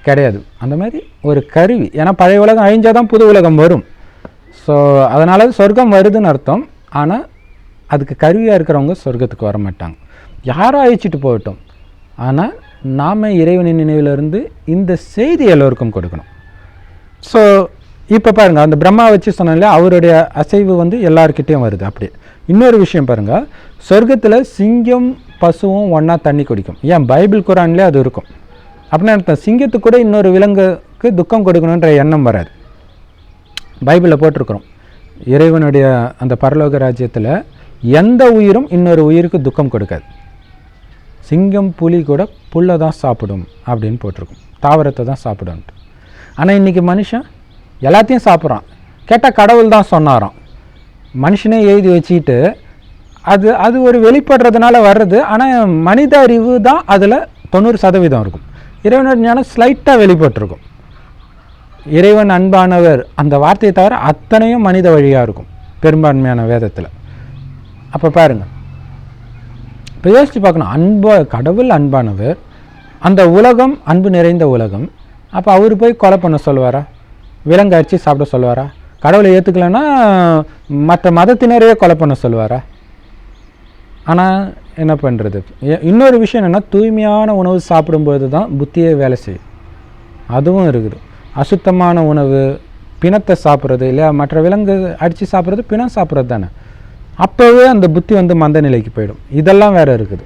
கிடையாது. அந்த மாதிரி ஒரு கருவி. ஏன்னா பழைய உலகம் அழிஞ்சால் தான் புது உலகம் வரும். ஸோ அதனால் சொர்க்கம் வருதுன்னு அர்த்தம். ஆனால் அதுக்கு கருவியாக இருக்கிறவங்க சொர்க்கத்துக்கு வர மாட்டாங்க. யாரோ அழிச்சிட்டு போகட்டும், ஆனால் நாம் இறைவனின் நினைவிலிருந்து இந்த செய்தி எல்லோருக்கும் கொடுக்கணும். ஸோ இப்போ பாருங்கள், அந்த பிரம்மா வச்சு சொன்னாலே அவருடைய அசைவு எல்லாருக்கிட்டேயும் வருது. அப்படியே இன்னொரு விஷயம் பாருங்கள், சொர்க்கத்தில் சிங்கம் பசுவும் ஒன்றா தண்ணி குடிக்கும். ஏன் பைபிள் குரான்லேயே அது இருக்கும். அப்படின்னா அர்த்தம் சிங்கத்துக்கு கூட இன்னொரு விலங்குக்கு துக்கம் கொடுக்கணுன்ற எண்ணம் வராது. பைபிளில் போட்டிருக்கிறோம், இறைவனுடைய அந்த பரலோக ராஜ்யத்தில் எந்த உயிரும் இன்னொரு உயிருக்கு துக்கம் கொடுக்காது. சிங்கம் புலி கூட புல்லை தான் சாப்பிடும் அப்படின்னு போட்டிருக்கும், தாவரத்தை தான் சாப்பிடும்ட்டு. ஆனால் இன்றைக்கி மனுஷன் எல்லாத்தையும் சாப்பிட்றான். கேட்டால் கடவுள் தான் சொன்னாராம். மனுஷனே எழுதி வச்சுக்கிட்டு அது ஒரு வெளிப்படுறதுனால வர்றது. ஆனால் மனித அறிவு தான் அதில் 90% இருக்கும். இறைவனோட ஞானம் ஸ்லைட்டாக வெளிப்பட்டிருக்கும். இறைவன் அன்பானவர் அந்த வார்த்தையை தவிர அத்தனையும் மனித வழியாக இருக்கும் பெரும்பான்மையான வேதத்தில். அப்போ பாருங்கள், இப்போ யோசித்து பார்க்கணும், கடவுள் அன்பானவர், அந்த உலகம் அன்பு நிறைந்த உலகம். அப்போ அவர் போய் கொலை பண்ண சொல்லுவாரா? விலங்கு அடித்து சாப்பிட சொல்லுவாரா? கடவுளை ஏற்றுக்கலைன்னா மற்ற மதத்தினரையே கொலை பண்ண சொல்லுவாரா? ஆனால் என்ன பண்ணுறது? இன்னொரு விஷயம் என்னென்னா, தூய்மையான உணவு சாப்பிடும்போது தான் புத்தியே வேலை செய்யும். அதுவும் இருக்குது. அசுத்தமான உணவு, பிணத்தை சாப்பிட்றது இல்லையா, மற்ற விலங்கு அடித்து சாப்பிட்றது பிணம் சாப்பிட்றது தானே. அப்போவே அந்த புத்தி மந்த நிலைக்கு போயிடும். இதெல்லாம் வேறு இருக்குது.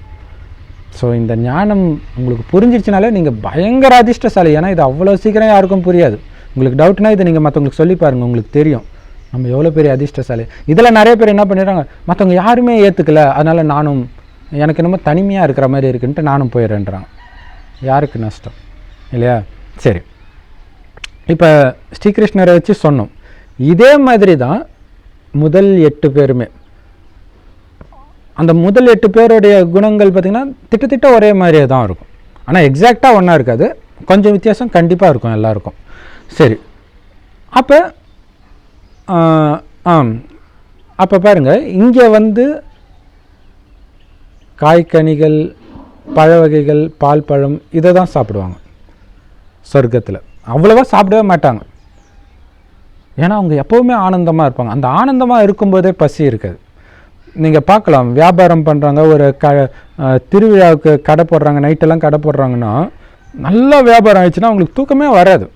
ஸோ இந்த ஞானம் உங்களுக்கு புரிஞ்சிடுச்சுனாலே நீங்கள் பயங்கர அதிர்ஷ்டசாலி. ஏன்னா இது அவ்வளோ சீக்கிரம் யாருக்கும் புரியாது. உங்களுக்கு டவுட்னா இதை நீங்கள் மற்றவங்களுக்கு சொல்லி பாருங்கள், உங்களுக்கு தெரியும் நம்ம எவ்வளோ பெரிய அதிர்ஷ்டசாலி. இதில் நிறைய பேர் என்ன பண்ணிடுறாங்க, மற்றவங்க யாருமே ஏற்றுக்கலை, அதனால் எனக்கு என்னமோ தனிமையாக இருக்கிற மாதிரி இருக்குன்ட்டு நானும் போயிடுறேன்றாங்க. யாருக்கு நஷ்டம் இல்லையா? சரி, இப்போ ஸ்ரீகிருஷ்ணரை வச்சு சொன்னோம். இதே மாதிரி தான் முதல் 8 பேருமே. அந்த முதல் 8 பேருடைய குணங்கள் பார்த்திங்கன்னா திட்டத்திட்ட ஒரே மாதிரியே தான் இருக்கும். ஆனால் எக்ஸாக்டாக ஒன்றா இருக்காது, கொஞ்சம் வித்தியாசம் கண்டிப்பாக இருக்கும் எல்லாருக்கும். சரி, அப்போ பாருங்கள், இங்கே காய்கனிகள், பழ வகைகள், பால் பழம் இதை தான் சாப்பிடுவாங்க. சொர்க்கத்தில் அவ்வளோவா சாப்பிடவே மாட்டாங்க. ஏன்னா அவங்க எப்போவுமே ஆனந்தமாக இருப்பாங்க. அந்த ஆனந்தமாக இருக்கும்போதே பசி இருக்காது. நீங்கள் பார்க்கலாம், வியாபாரம் பண்ணுறாங்க, ஒரு திருவிழாவுக்கு கடை போடுறாங்க, நைட்டெல்லாம் கடை போடுறாங்கன்னா நல்லா வியாபாரம் ஆயிடுச்சுன்னா அவங்களுக்கு தூக்கமே வராது.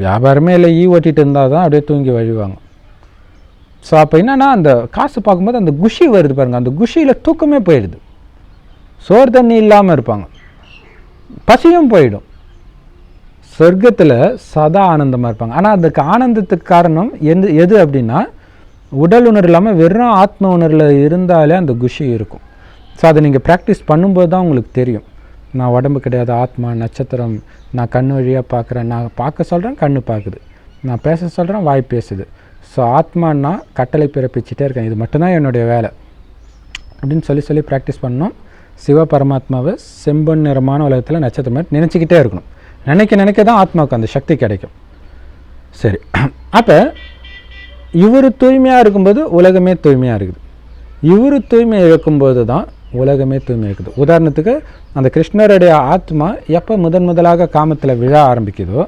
வியாபாரமே இல்லை, ஓட்டிகிட்டு இருந்தால் தான் அப்படியே தூங்கி வழிவாங்க. ஸோ அப்போ என்னென்னா, அந்த காசு பார்க்கும்போது அந்த குஷி வருது பாருங்கள், அந்த குஷியில் தூக்கமே போயிடுது. சோறு தண்ணி இல்லாமல் இருப்பாங்க, பசியும் போயிடும். சொர்க்கத்தில் சதா ஆனந்தமாக இருப்பாங்க. ஆனால் அதுக்கு ஆனந்தத்துக்கு காரணம் எது அப்படின்னா, உடல் உணர்வு இல்லாமல் வெறும் ஆத்ம உணர்வில் இருந்தாலே அந்த குஷி இருக்கும். ஸோ அதை நீங்கள் ப்ராக்டிஸ் பண்ணும்போது தான் உங்களுக்கு தெரியும், நான் உடம்பு கிடையாது, ஆத்மா, நட்சத்திரம், நான் கண் வழியாக பார்க்குறேன், நான் பார்க்க சொல்கிறேன் கண் பார்க்குது, நான் பேச சொல்கிறேன் வாய் பேசுது. ஸோ ஆத்மானா கட்டளை பிறப்பிச்சுட்டே இருக்கேன், இது மட்டும்தான் என்னுடைய வேலை அப்படின்னு சொல்லி ப்ராக்டிஸ் பண்ணணும். சிவ பரமாத்மாவை செம்பொன் நிறமான உலகத்தில் நட்சத்திரம் மாதிரி நினச்சிக்கிட்டே இருக்கணும். நினைக்க தான் ஆத்மாவுக்கு அந்த சக்தி கிடைக்கும். சரி, அப்போ இவர் தூய்மையாக இருக்கும்போது உலகமே தூய்மையாக இருக்குது, இவர் தூய்மை இழக்கும்போது தான் உலகமே தூய்மை இருக்குது. உதாரணத்துக்கு அந்த கிருஷ்ணருடைய ஆத்மா எப்போ முதலாக காமத்தில் விழ ஆரம்பிக்குதோ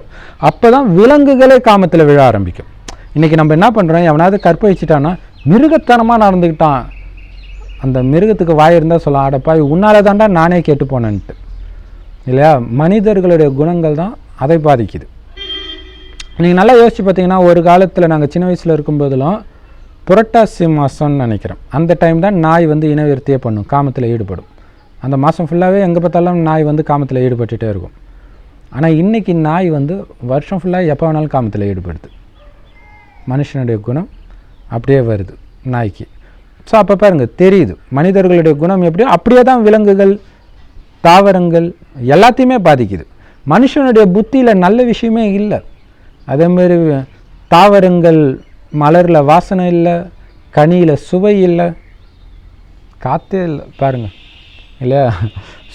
அப்போ தான் விலங்குகளே காமத்தில் விழ ஆரம்பிக்கும். இன்றைக்கி நம்ம என்ன பண்ணுறோம், எவனாவது கற்பழிச்சிட்டான்னா மிருகத்தனமாக நடந்துக்கிட்டான், அந்த மிருகத்துக்கு வாய் இருந்தால் சொல்லலாம், அடப்பா உன்னால் தாண்டா நானே கேட்டு போனேன்ட்டு இல்லையா? மனிதர்களுடைய குணங்கள் தான் அதை பாதிக்குது. நீங்கள் நல்லா யோசித்து பார்த்தீங்கன்னா, ஒரு காலத்தில் நாங்கள் சின்ன வயசில் இருக்கும்போதெல்லாம் புரட்டாசி மாதம்னு நினைக்கிறேன். அந்த டைம் தான் நாய் வந்து இனவிருத்தியே பண்ணும், காமத்தில் ஈடுபடும். அந்த மாதம் ஃபுல்லாகவே எங்கே பார்த்தாலும் நாய் வந்து காமத்தில் ஈடுபட்டுகிட்டே இருக்கும். ஆனால் இன்றைக்கி நாய் வந்து வருஷம் ஃபுல்லாக எப்போ வேணாலும் காமத்தில் ஈடுபடுது. மனுஷனுடைய குணம் அப்படியே வருது நாய்க்கு. ஸோ அப்போ பாருங்கள், தெரியுது மனிதர்களுடைய குணம் எப்படியோ அப்படியே தான் விலங்குகள், தாவரங்கள் எல்லாத்தையுமே பாதிக்குது. மனுஷனுடைய புத்தியில் நல்ல விஷயமே இல்லை. அதேமாரி தாவரங்கள் மலரில் வாசனை இல்லை, கனியில் சுவை இல்லை, காற்றே இல்லை பாருங்கள் இல்லையா?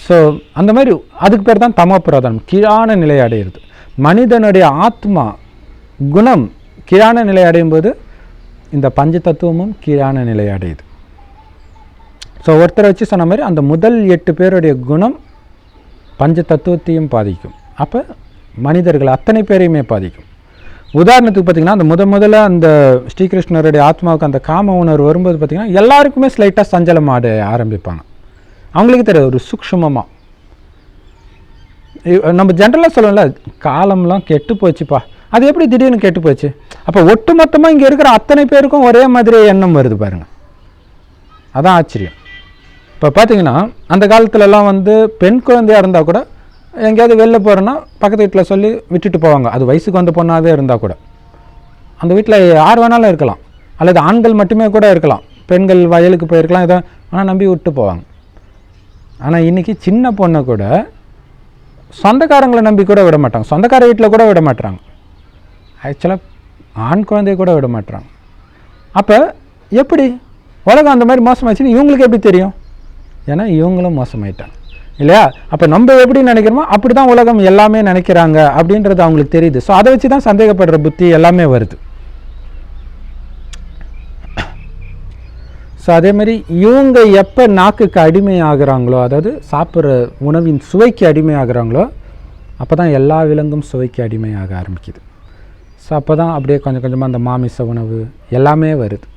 ஸோ அந்த மாதிரி அதுக்கு பேர் தான் தமோ பிரதானம், கீழான நிலை அடையிறது. மனிதனுடைய ஆத்மா குணம் கீழான நிலை அடையும் போது இந்த பஞ்ச தத்துவமும் கீழான நிலை அடையுது. ஸோ ஒருத்தரை வச்சு சொன்ன மாதிரி அந்த முதல் 8 பேருடைய குணம் பஞ்ச தத்துவத்தையும் பாதிக்கும். அப்போ மனிதர்கள் அத்தனை பேரையுமே பாதிக்கும். உதாரணத்துக்கு பார்த்திங்கன்னா, அந்த முதல்ல அந்த ஸ்ரீகிருஷ்ணருடைய ஆத்மாவுக்கு அந்த காம உணர்வு வரும்போது பார்த்திங்கன்னா எல்லாருக்குமே ஸ்லைட்டாக சஞ்சலம் ஆட ஆரம்பிப்பாங்க. அவங்களுக்கு தெரியாது ஒரு சூக்ஷ்மமாக. நம்ம ஜென்ரலாக சொல்லல, காலம்லாம் கெட்டு போச்சுப்பா, அது எப்படி திடீர்னு கெட்டு போச்சு? அப்போ ஒட்டு மொத்தமாக இங்கே இருக்கிற அத்தனை பேருக்கும் ஒரே மாதிரி எண்ணம் வருது பாருங்கள். அதான் ஆச்சரியம். இப்போ பார்த்திங்கன்னா அந்த காலத்துலலாம் வந்து பெண் குழந்தையாக இருந்தால் கூட எங்கேயாவது வெளில போகிறோன்னா பக்கத்து வீட்டில் சொல்லி விட்டுட்டு போவாங்க. அது வயசுக்கு வந்த பொண்ணாகவே இருந்தால் கூட அந்த வீட்டில் யார் வேணாலும் இருக்கலாம், அல்லது ஆண்கள் மட்டுமே கூட இருக்கலாம், பெண்கள் வயலுக்கு போயிருக்கலாம், இதை ஆனால் நம்பி விட்டு போவாங்க. ஆனால் இன்றைக்கி சின்ன பொண்ணை கூட சொந்தக்காரங்களை நம்பி கூட விட மாட்டாங்க, சொந்தக்கார வீட்டில் கூட விட மாட்டுறாங்க, ஆக்சுவலாக ஆண் குழந்தைய கூட விட மாட்டுறாங்க. அப்போ எப்படி உலகம் அந்த மாதிரி மோசமாச்சுன்னு இவங்களுக்கு எப்படி தெரியும்? ஏன்னா இவங்களும் மோசமாயிட்டாங்க இல்லையா? அப்போ நம்ம எப்படி நினைக்கிறோமோ அப்படி தான் உலகம் எல்லாமே நினைக்கிறாங்க அப்படின்றது அவங்களுக்கு தெரியுது. ஸோ அதை வச்சு தான் சந்தேகப்படுற புத்தி எல்லாமே வருது. ஸோ அதேமாதிரி இவங்க எப்போ நாக்குக்கு அடிமை ஆகிறாங்களோ, அதாவது சாப்பிட்ற உணவின் சுவைக்கு அடிமை ஆகிறாங்களோ, அப்போ தான் எல்லா விலங்கும் சுவைக்கு அடிமையாக ஆரம்பிக்குது. ஸோ அப்போ தான் அப்படியே கொஞ்சம் கொஞ்சமாக அந்த மாமிச உணவு எல்லாமே வருது.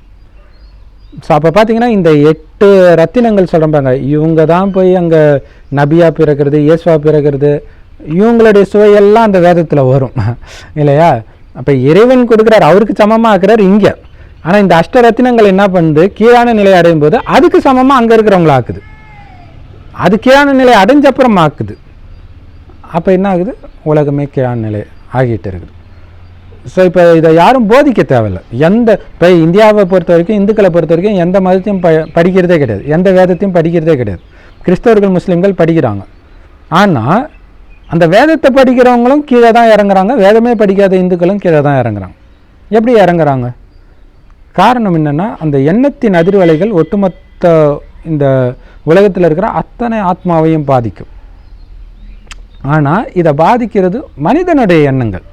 ஸோ அப்போ பார்த்தீங்கன்னா இந்த 8 ரத்தினங்கள் சொல்கிறாங்க, இவங்க தான் போய் அங்கே நபியாக பிறக்கிறது, இயேசுவா பிறக்கிறது, இவங்களுடைய சுவையெல்லாம் அந்த வேதத்தில் வரும் இல்லையா? அப்போ இறைவன் கொடுக்குறாரு, அவருக்கு சமமாக ஆக்குறாரு இங்கே. ஆனால் இந்த அஷ்டரத்தினங்கள் என்ன பண்ணுது, கீழான நிலை அடையும் போது அதுக்கு சமமாக அங்கே இருக்கிறவங்கள ஆக்குது. அது கீழான நிலை அடைஞ்சப்புறம் ஆக்குது. அப்போ என்ன ஆகுது, உலகமே கீழான நிலை ஆகிட்டு இருக்குது. ஸோ இப்போ இதை யாரும் போதிக்க தேவையில்லை. இப்போ இந்தியாவை பொறுத்த வரைக்கும், இந்துக்களை பொறுத்த வரைக்கும் எந்த மதத்தையும் படிக்கிறதே கிடையாது, எந்த வேதத்தையும் படிக்கிறதே கிடையாது. கிறிஸ்தவர்கள் முஸ்லீம்கள் படிக்கிறாங்க. ஆனால் அந்த வேதத்தை படிக்கிறவங்களும் கீழே தான் இறங்குறாங்க, வேதமே படிக்காத இந்துக்களும் கீழே தான் இறங்குறாங்க. எப்படி இறங்குறாங்க? காரணம் என்னென்னா, அந்த எண்ணத்தின் அதிர்வலைகள் ஒட்டுமொத்த இந்த உலகத்தில் இருக்கிற அத்தனை ஆத்மாவையும் பாதிக்கும். ஆனால் இதை பாதிக்கிறது மனிதனுடைய எண்ணங்கள்.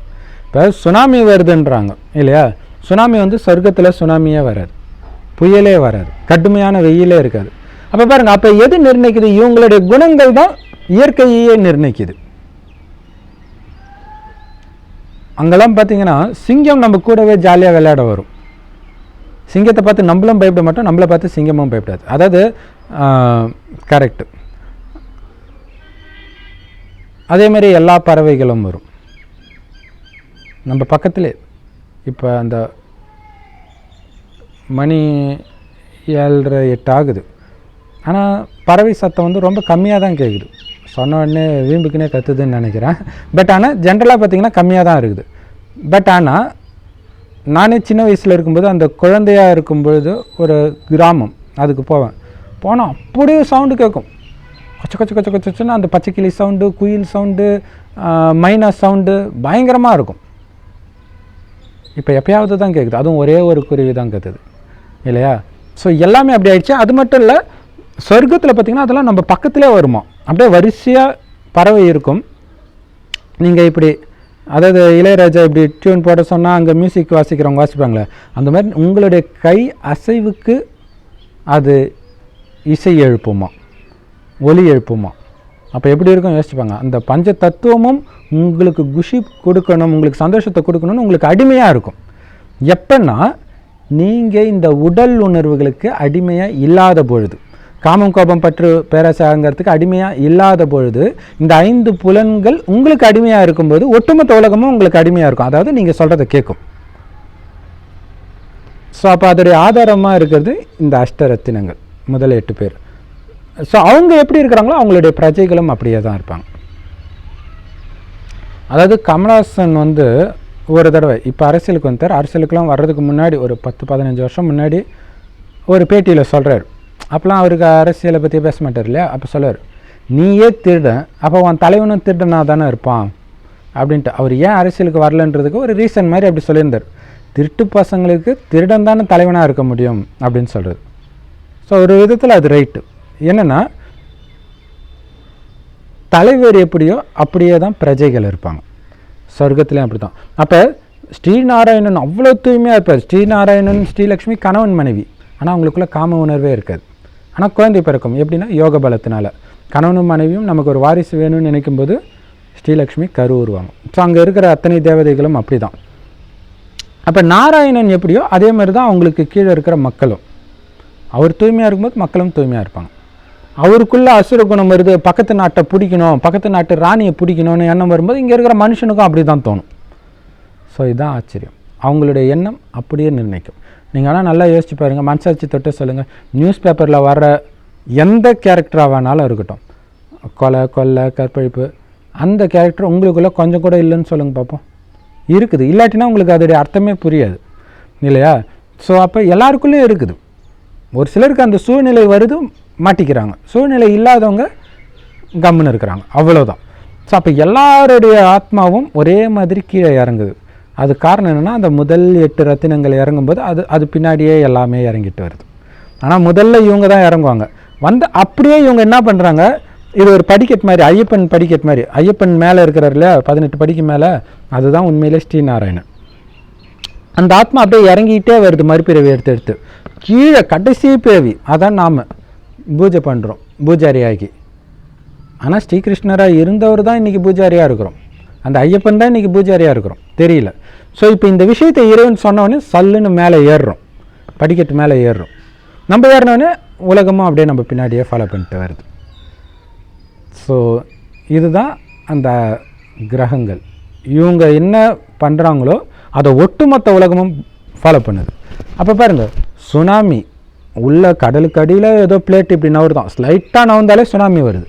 இப்போ சுனாமி வருதுன்றாங்க இல்லையா? சுனாமி வந்து சொர்க்கத்தில் சுனாமியே வராது, புயலே வராது, கடுமையான வெயிலே இருக்காது. அப்போ பாருங்கள், அப்போ எது நிர்ணயிக்குது? இவங்களுடைய குணங்கள் தான் இயற்கையே நிர்ணயிக்குது. அங்கெல்லாம் பார்த்தீங்கன்னா சிங்கம் நம்ம கூடவே ஜாலியாக விளையாட வரும். சிங்கத்தை பார்த்து நம்மளும் பயப்பட மாட்டோம், நம்மளை பார்த்து சிங்கமும் பயப்படாது. அதாவது கரெக்டு. அதே மாதிரி எல்லா பறவைகளும் வரும் நம்ம பக்கத்திலே. இப்போ அந்த மணி 7:30-8 ஆகுது, ஆனால் பறவை சத்தம் வந்து ரொம்ப கம்மியாக தான் கேட்குது. சொன்ன உடனே வீம்புக்குனே கத்துதுன்னு நினைக்கிறேன். பட் ஆனால் ஜென்ரலாக பார்த்திங்கன்னா கம்மியாக தான் இருக்குது. பட் ஆனால் நானே சின்ன வயசில் இருக்கும்போது, அந்த குழந்தையாக இருக்கும்பொழுது ஒரு கிராமம் அதுக்கு போனால் அப்படியே சவுண்டு கேட்கும். கொச்ச கொச்ச கொச்ச கொச்சன்னு அந்த பச்சைக்கிளி சவுண்டு, குயில் சவுண்டு, மைனா சவுண்டு பயங்கரமாக இருக்கும். இப்போ எப்பயாவது தான் கேட்குது, அதுவும் ஒரே ஒரு குருவி தான் கத்துது இல்லையா? ஸோ எல்லாமே அப்படி ஆயிடுச்சு. அது மட்டும் இல்லை, சொர்க்கத்தில் பார்த்திங்கன்னா அதெல்லாம் நம்ம பக்கத்துலேயே வருமா, அப்படியே வரிசையாக பறவை இருக்கும். நீங்கள் இப்படி, அதாவது இளையராஜா இப்படி டியூன் போட சொன்னால் அங்கே மியூசிக் வாசிக்கிறவங்க வாசிப்பாங்களே, அந்த மாதிரி உங்களுடைய கை அசைவுக்கு அது இசை எழுப்புமா, ஒலி எழுப்புமா. அப்போ எப்படி இருக்கும் யோசிச்சுப்பாங்க. அந்த பஞ்ச தத்துவமும் உங்களுக்கு குஷி கொடுக்கணும், உங்களுக்கு சந்தோஷத்தை கொடுக்கணும்னு உங்களுக்கு அடிமையாக இருக்கும். எப்பன்னா நீங்கள் இந்த உடல் உணர்வுகளுக்கு அடிமையாக இல்லாத பொழுது, காமம் கோபம் பற்று பேராசைங்கிறதுக்கு அடிமையாக இல்லாத பொழுது, இந்த 5 புலன்கள் உங்களுக்கு அடிமையாக இருக்கும்போது ஒட்டுமொத்த உலகமும் உங்களுக்கு அடிமையாக இருக்கும். அதாவது நீங்கள் சொல்கிறத கேட்கும். ஸோ அப்போ அதோடைய ஆதாரமாக இருக்கிறது இந்த அஷ்டரத்தினங்கள், முதல் 8 பேர். ஸோ அவங்க எப்படி இருக்கிறாங்களோ அவங்களுடைய பிரஜைகளும் அப்படியே தான் இருப்பாங்க. அதாவது கமலஹாசன் வந்து ஒரு தடவை இப்போ அரசியலுக்கு வந்தார், அரசியலுக்குலாம் வர்றதுக்கு முன்னாடி ஒரு 10-15 வருஷம் முன்னாடி ஒரு பேட்டியில் சொல்கிறார். அப்போலாம் அவருக்கு அரசியலை பற்றி பேச மாட்டார் இல்லையா, அப்போ சொல்லுவார், நீயே திருடன், அப்போ உன் தலைவனும் திருடனாக தானே இருப்பான் அப்படின்ட்டு. அவர் ஏன் அரசியலுக்கு வரலன்றதுக்கு ஒரு ரீசன் மாதிரி அப்படி சொல்லியிருந்தார். திருட்டு பசங்களுக்கு திருடன் தானே தலைவனாக இருக்க முடியும் அப்படின்னு சொல்கிறது. ஸோ ஒரு விதத்தில் அது ரைட்டு. என்னென்னா தலைவர் எப்படியோ அப்படியே தான் பிரஜைகள் இருப்பாங்க, சொர்க்கத்துலேயும் அப்படி தான். அப்போ ஸ்ரீநாராயணன் அவ்வளோ தூய்மையாக இருப்பார். ஸ்ரீநாராயணன் ஸ்ரீலக்ஷ்மி கணவன் மனைவி, ஆனால் அவங்களுக்குள்ள காம உணர்வே இருக்காது. ஆனால் குழந்தை பிறக்கும் எப்படின்னா யோக பலத்தினால. கணவனும் மனைவியும் நமக்கு ஒரு வாரிசு வேணும்னு நினைக்கும்போது ஸ்ரீலக்ஷ்மி கரு உருவாங்க. ஸோ அங்கே இருக்கிற அத்தனை தேவதைகளும் அப்படி தான். அப்போ நாராயணன் எப்படியோ அதே மாதிரி தான் அவங்களுக்கு கீழே இருக்கிற மக்களும். அவர் தூய்மையாக இருக்கும்போது மக்களும் தூய்மையாக இருப்பாங்க. அவருக்குள்ளே அசுர குணம் வருது, பக்கத்து நாட்டை பிடிக்கணும், பக்கத்து நாட்டு ராணியை பிடிக்கணும்னு எண்ணம் வரும்போது இங்கே இருக்கிற மனுஷனுக்கும் அப்படி தான் தோணும். ஸோ இதுதான் ஆச்சரியம், அவங்களுடைய எண்ணம் அப்படியே நிர்ணயிக்கும். நீங்கள் ஆனால் நல்லா யோசிச்சு பாருங்கள், மனசாட்சி தொட்டு சொல்லுங்கள், நியூஸ் பேப்பரில் வர்ற எந்த கேரக்டராக வேணாலும் இருக்கட்டும், கொலை கற்பழிப்பு, அந்த கேரக்டர் உங்களுக்குள்ளே கொஞ்சம் கூட இல்லைன்னு சொல்லுங்கள் பார்ப்போம். இருக்குது, இல்லாட்டினா உங்களுக்கு அதோடைய அர்த்தமே புரியாது இல்லையா? ஸோ அப்போ எல்லாருக்குள்ளேயும் இருக்குது. ஒரு சிலருக்கு அந்த சூழ்நிலை வருது, மாட்டிக்கிறாங்க. சூழ்நிலை இல்லாதவங்க கம்முன்னு இருக்கிறாங்க, அவ்வளோதான். ஸோ அப்போ எல்லாருடைய ஆத்மாவும் ஒரே மாதிரி கீழே இறங்குது. அது காரணம் என்னென்னா அந்த முதல் 8 ரத்தினங்கள் இறங்கும்போது அது பின்னாடியே எல்லாமே இறங்கிட்டு வருது. ஆனால் முதல்ல இவங்க தான் இறங்குவாங்க. அப்படியே இவங்க என்ன பண்ணுறாங்க, இது ஒரு படிக்கட் மாதிரி, ஐயப்பன் படிக்கட் மாதிரி. ஐயப்பன் மேலே இருக்கிறார் இல்லையா, 18 படிக்கு மேலே, அதுதான் உண்மையிலே ஸ்ரீநாராயணன். அந்த ஆத்மா அப்படியே இறங்கிட்டே வருது, மறுபிறவி எடுத்து கீழே கடைசி பிறவி, அதான் நாம் பூஜை பண்ணுறோம் பூஜாரியாகி. ஆனால் ஸ்ரீகிருஷ்ணராக இருந்தவர் தான் இன்றைக்கி பூஜாரியாக இருக்கிறோம், அந்த ஐயப்பன் தான் இன்றைக்கி பூஜாரியாக இருக்கிறோம், தெரியல. ஸோ இப்போ இந்த விஷயத்தை இறைவன் சொன்னவொடனே சல்லுன்னு மேலே ஏறுறோம், படிக்கட்டு மேலே ஏறுறோம். நம்ம ஏறினோடனே உலகமும் அப்படியே நம்ம பின்னாடியே ஃபாலோ பண்ணிட்டு வருது. ஸோ இதுதான் அந்த கிரகங்கள். இவங்க என்ன பண்ணுறாங்களோ அதை ஒட்டுமொத்த உலகமும் ஃபாலோ பண்ணுது. அப்போ பாருங்கள், சுனாமி உள்ள கடலுக்கு அடியில் ஏதோ பிளேட் இப்படி நவருதான், ஸ்லைட்டாக நவர்ந்தாலே சுனாமி வருது.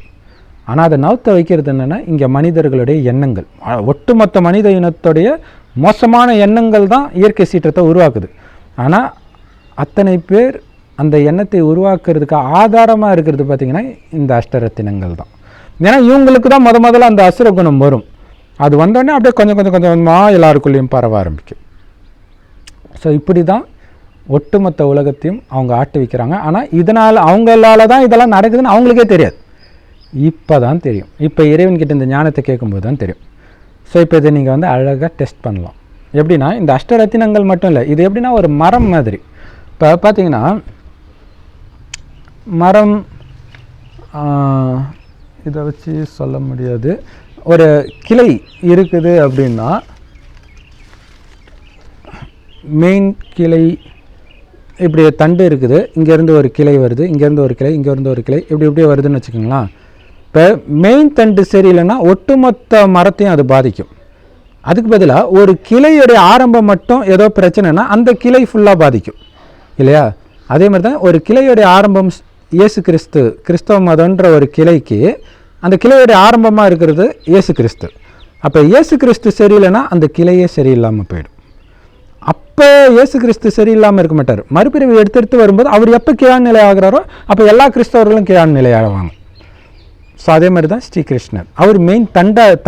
ஆனால் அதை நவுத்த வைக்கிறது என்னென்னா இங்கே மனிதர்களுடைய எண்ணங்கள், ஒட்டுமொத்த மனித இனத்துடைய மோசமான எண்ணங்கள் தான் இயற்கை சீற்றத்தை உருவாக்குது. ஆனால் அத்தனை பேர் அந்த எண்ணத்தை உருவாக்குறதுக்கு ஆதாரமாக இருக்கிறது பார்த்திங்கன்னா இந்த அஷ்டரத்தினங்கள் தான். ஏன்னா இவங்களுக்கு தான் முதல்ல அந்த அசுர குணம் வரும். அது வந்தோடனே அப்படியே கொஞ்சம் கொஞ்சமாக எல்லாருக்குள்ளேயும் பரவ ஆரம்பிக்கும். ஸோ இப்படி தான் ஒட்டுமொத்த உலகத்தையும் அவங்க ஆட்டு வைக்கிறாங்க. ஆனால் இதனால் அவங்களால தான் இதெல்லாம் நடக்குதுன்னு அவங்களுக்கே தெரியாது, இப்போ தான் தெரியும். இப்போ இறைவன்கிட்ட இந்த ஞானத்தை கேட்கும்போது தான் தெரியும். ஸோ இப்போ இதை நீங்கள் வந்து அழகாக டெஸ்ட் பண்ணலாம். எப்படின்னா இந்த அஷ்டரத்தினங்கள் மட்டும் இல்லை, இது எப்படின்னா ஒரு மரம் மாதிரி. இப்போ பார்த்தீங்கன்னா மரம், இதை வச்சு சொல்ல முடியாது, ஒரு கிளை இருக்குது அப்படின்னா மெயின் கிளை இப்படி தண்டு இருக்குது, இங்கேருந்து ஒரு கிளை வருது, இங்கேருந்து ஒரு கிளை, இங்கேருந்து ஒரு கிளை, இப்படியே வருதுன்னு வச்சுக்கோங்களேன். இப்போ மெயின் தண்டு சரியில்லைன்னா ஒட்டுமொத்த மரத்தையும் அது பாதிக்கும். அதுக்கு பதிலாக ஒரு கிளையுடைய ஆரம்பம் மட்டும் ஏதோ பிரச்சனைனா அந்த கிளை ஃபுல்லாக பாதிக்கும் இல்லையா? அதே மாதிரி தான் ஒரு கிளையுடைய ஆரம்பம் இயேசு கிறிஸ்தவ மதன்ற ஒரு கிளைக்கு அந்த கிளையுடைய ஆரம்பமாக இருக்கிறது இயேசு கிறிஸ்து. அப்போ இயேசு கிறிஸ்து சரியில்லைன்னா அந்த கிளையே சரியில்லாமல் போயிடும். அப்போ இயேசு கிறிஸ்து சரியில்லாமல் இருக்க மாட்டார். மறுபிறவி எடுத்து வரும்போது அவர் எப்போ கீழான நிலை ஆகிறாரோ அப்போ எல்லா கிறிஸ்தவர்களும் கீழான நிலை ஆகுவாங்க. ஸோ அதே மாதிரி தான் ஸ்ரீகிருஷ்ணர், அவர் மெயின்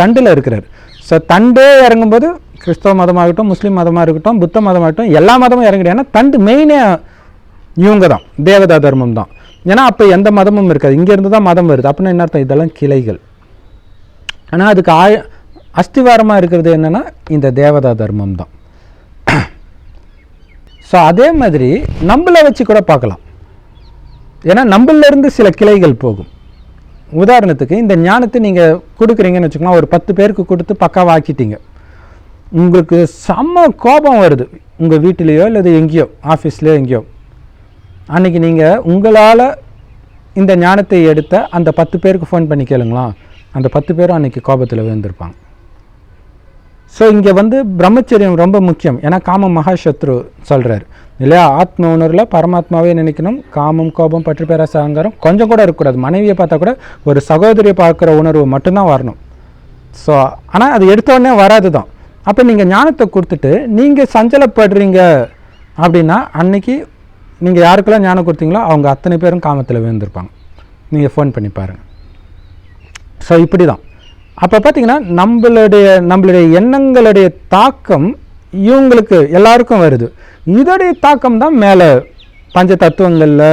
தண்டில் இருக்கிறார். ஸோ தண்டே இறங்கும்போது கிறிஸ்தவ மதமாகட்டும், முஸ்லீம் மதமாக இருக்கட்டும், புத்த மதமாகட்டும், எல்லா மதமும் இறங்கிடும். ஏன்னா தண்டு மெயினே இவங்க தான், தேவதா தர்மம் தான். ஏன்னா அப்போ எந்த மதமும் இருக்காது, இங்கேருந்து தான் மதம் வருது. அப்படின்னா என்ன அர்த்தம், இதெல்லாம் கிளைகள். ஆனால் அதுக்கு அஸ்திவாரமாக இருக்கிறது என்னென்னா இந்த தேவதா தர்மம் தான். ஸோ அதே மாதிரி நம்மளை வச்சு கூட பார்க்கலாம். ஏன்னா நம்மளிருந்து சில கிளைகள் போகும். உதாரணத்துக்கு இந்த ஞானத்தை நீங்கள் கொடுக்குறீங்கன்னு வச்சுக்கோங்களேன், ஒரு 10 பேருக்கு கொடுத்து பக்காவாக ஆக்கிட்டீங்க. உங்களுக்கு செம்ம கோபம் வருது, உங்கள் வீட்டிலையோ அல்லது எங்கேயோ ஆஃபீஸ்லேயோ எங்கேயோ. அன்றைக்கி நீங்கள் உங்களால் இந்த ஞானத்தை எடுத்த அந்த 10 பேருக்கு ஃபோன் பண்ணி கேளுங்களா, அந்த 10 பேரும் அன்றைக்கி கோபத்தில் விழுந்திருப்பாங்க. ஸோ இங்கே வந்து பிரம்மச்சரியம் ரொம்ப முக்கியம். ஏன்னா காமம் மகாசத்ரு சொல்கிறார் இல்லையா? ஆத்ம உணர்வில் பரமாத்மாவே நினைக்கணும். காமம், கோபம், பற்று, பேராசை, அகங்காரம் கொஞ்சம் கூட இருக்கக்கூடாது. மனைவியை பார்த்தா கூட ஒரு சகோதரியை பார்க்குற உணர்வு மட்டும்தான் வரணும். ஸோ ஆனால் அது எடுத்தோடனே வராது தான். அப்போ நீங்கள் ஞானத்தை கொடுத்துட்டு நீங்கள் சஞ்சலப்படுறீங்க அப்படின்னா அன்னைக்கு நீங்கள் யாருக்கெல்லாம் ஞானம் கொடுத்தீங்களோ அவங்க அத்தனை பேரும் காமத்தில் விழுந்திருப்பாங்க. நீங்கள் ஃபோன் பண்ணி பாருங்கள். ஸோ இப்படி தான். அப்போ பார்த்தீங்கன்னா நம்மளுடைய எண்ணங்களுடைய தாக்கம் இவங்களுக்கு எல்லாருக்கும் வருது. இதோடைய தாக்கம் தான் மேலே பஞ்ச தத்துவங்களில்,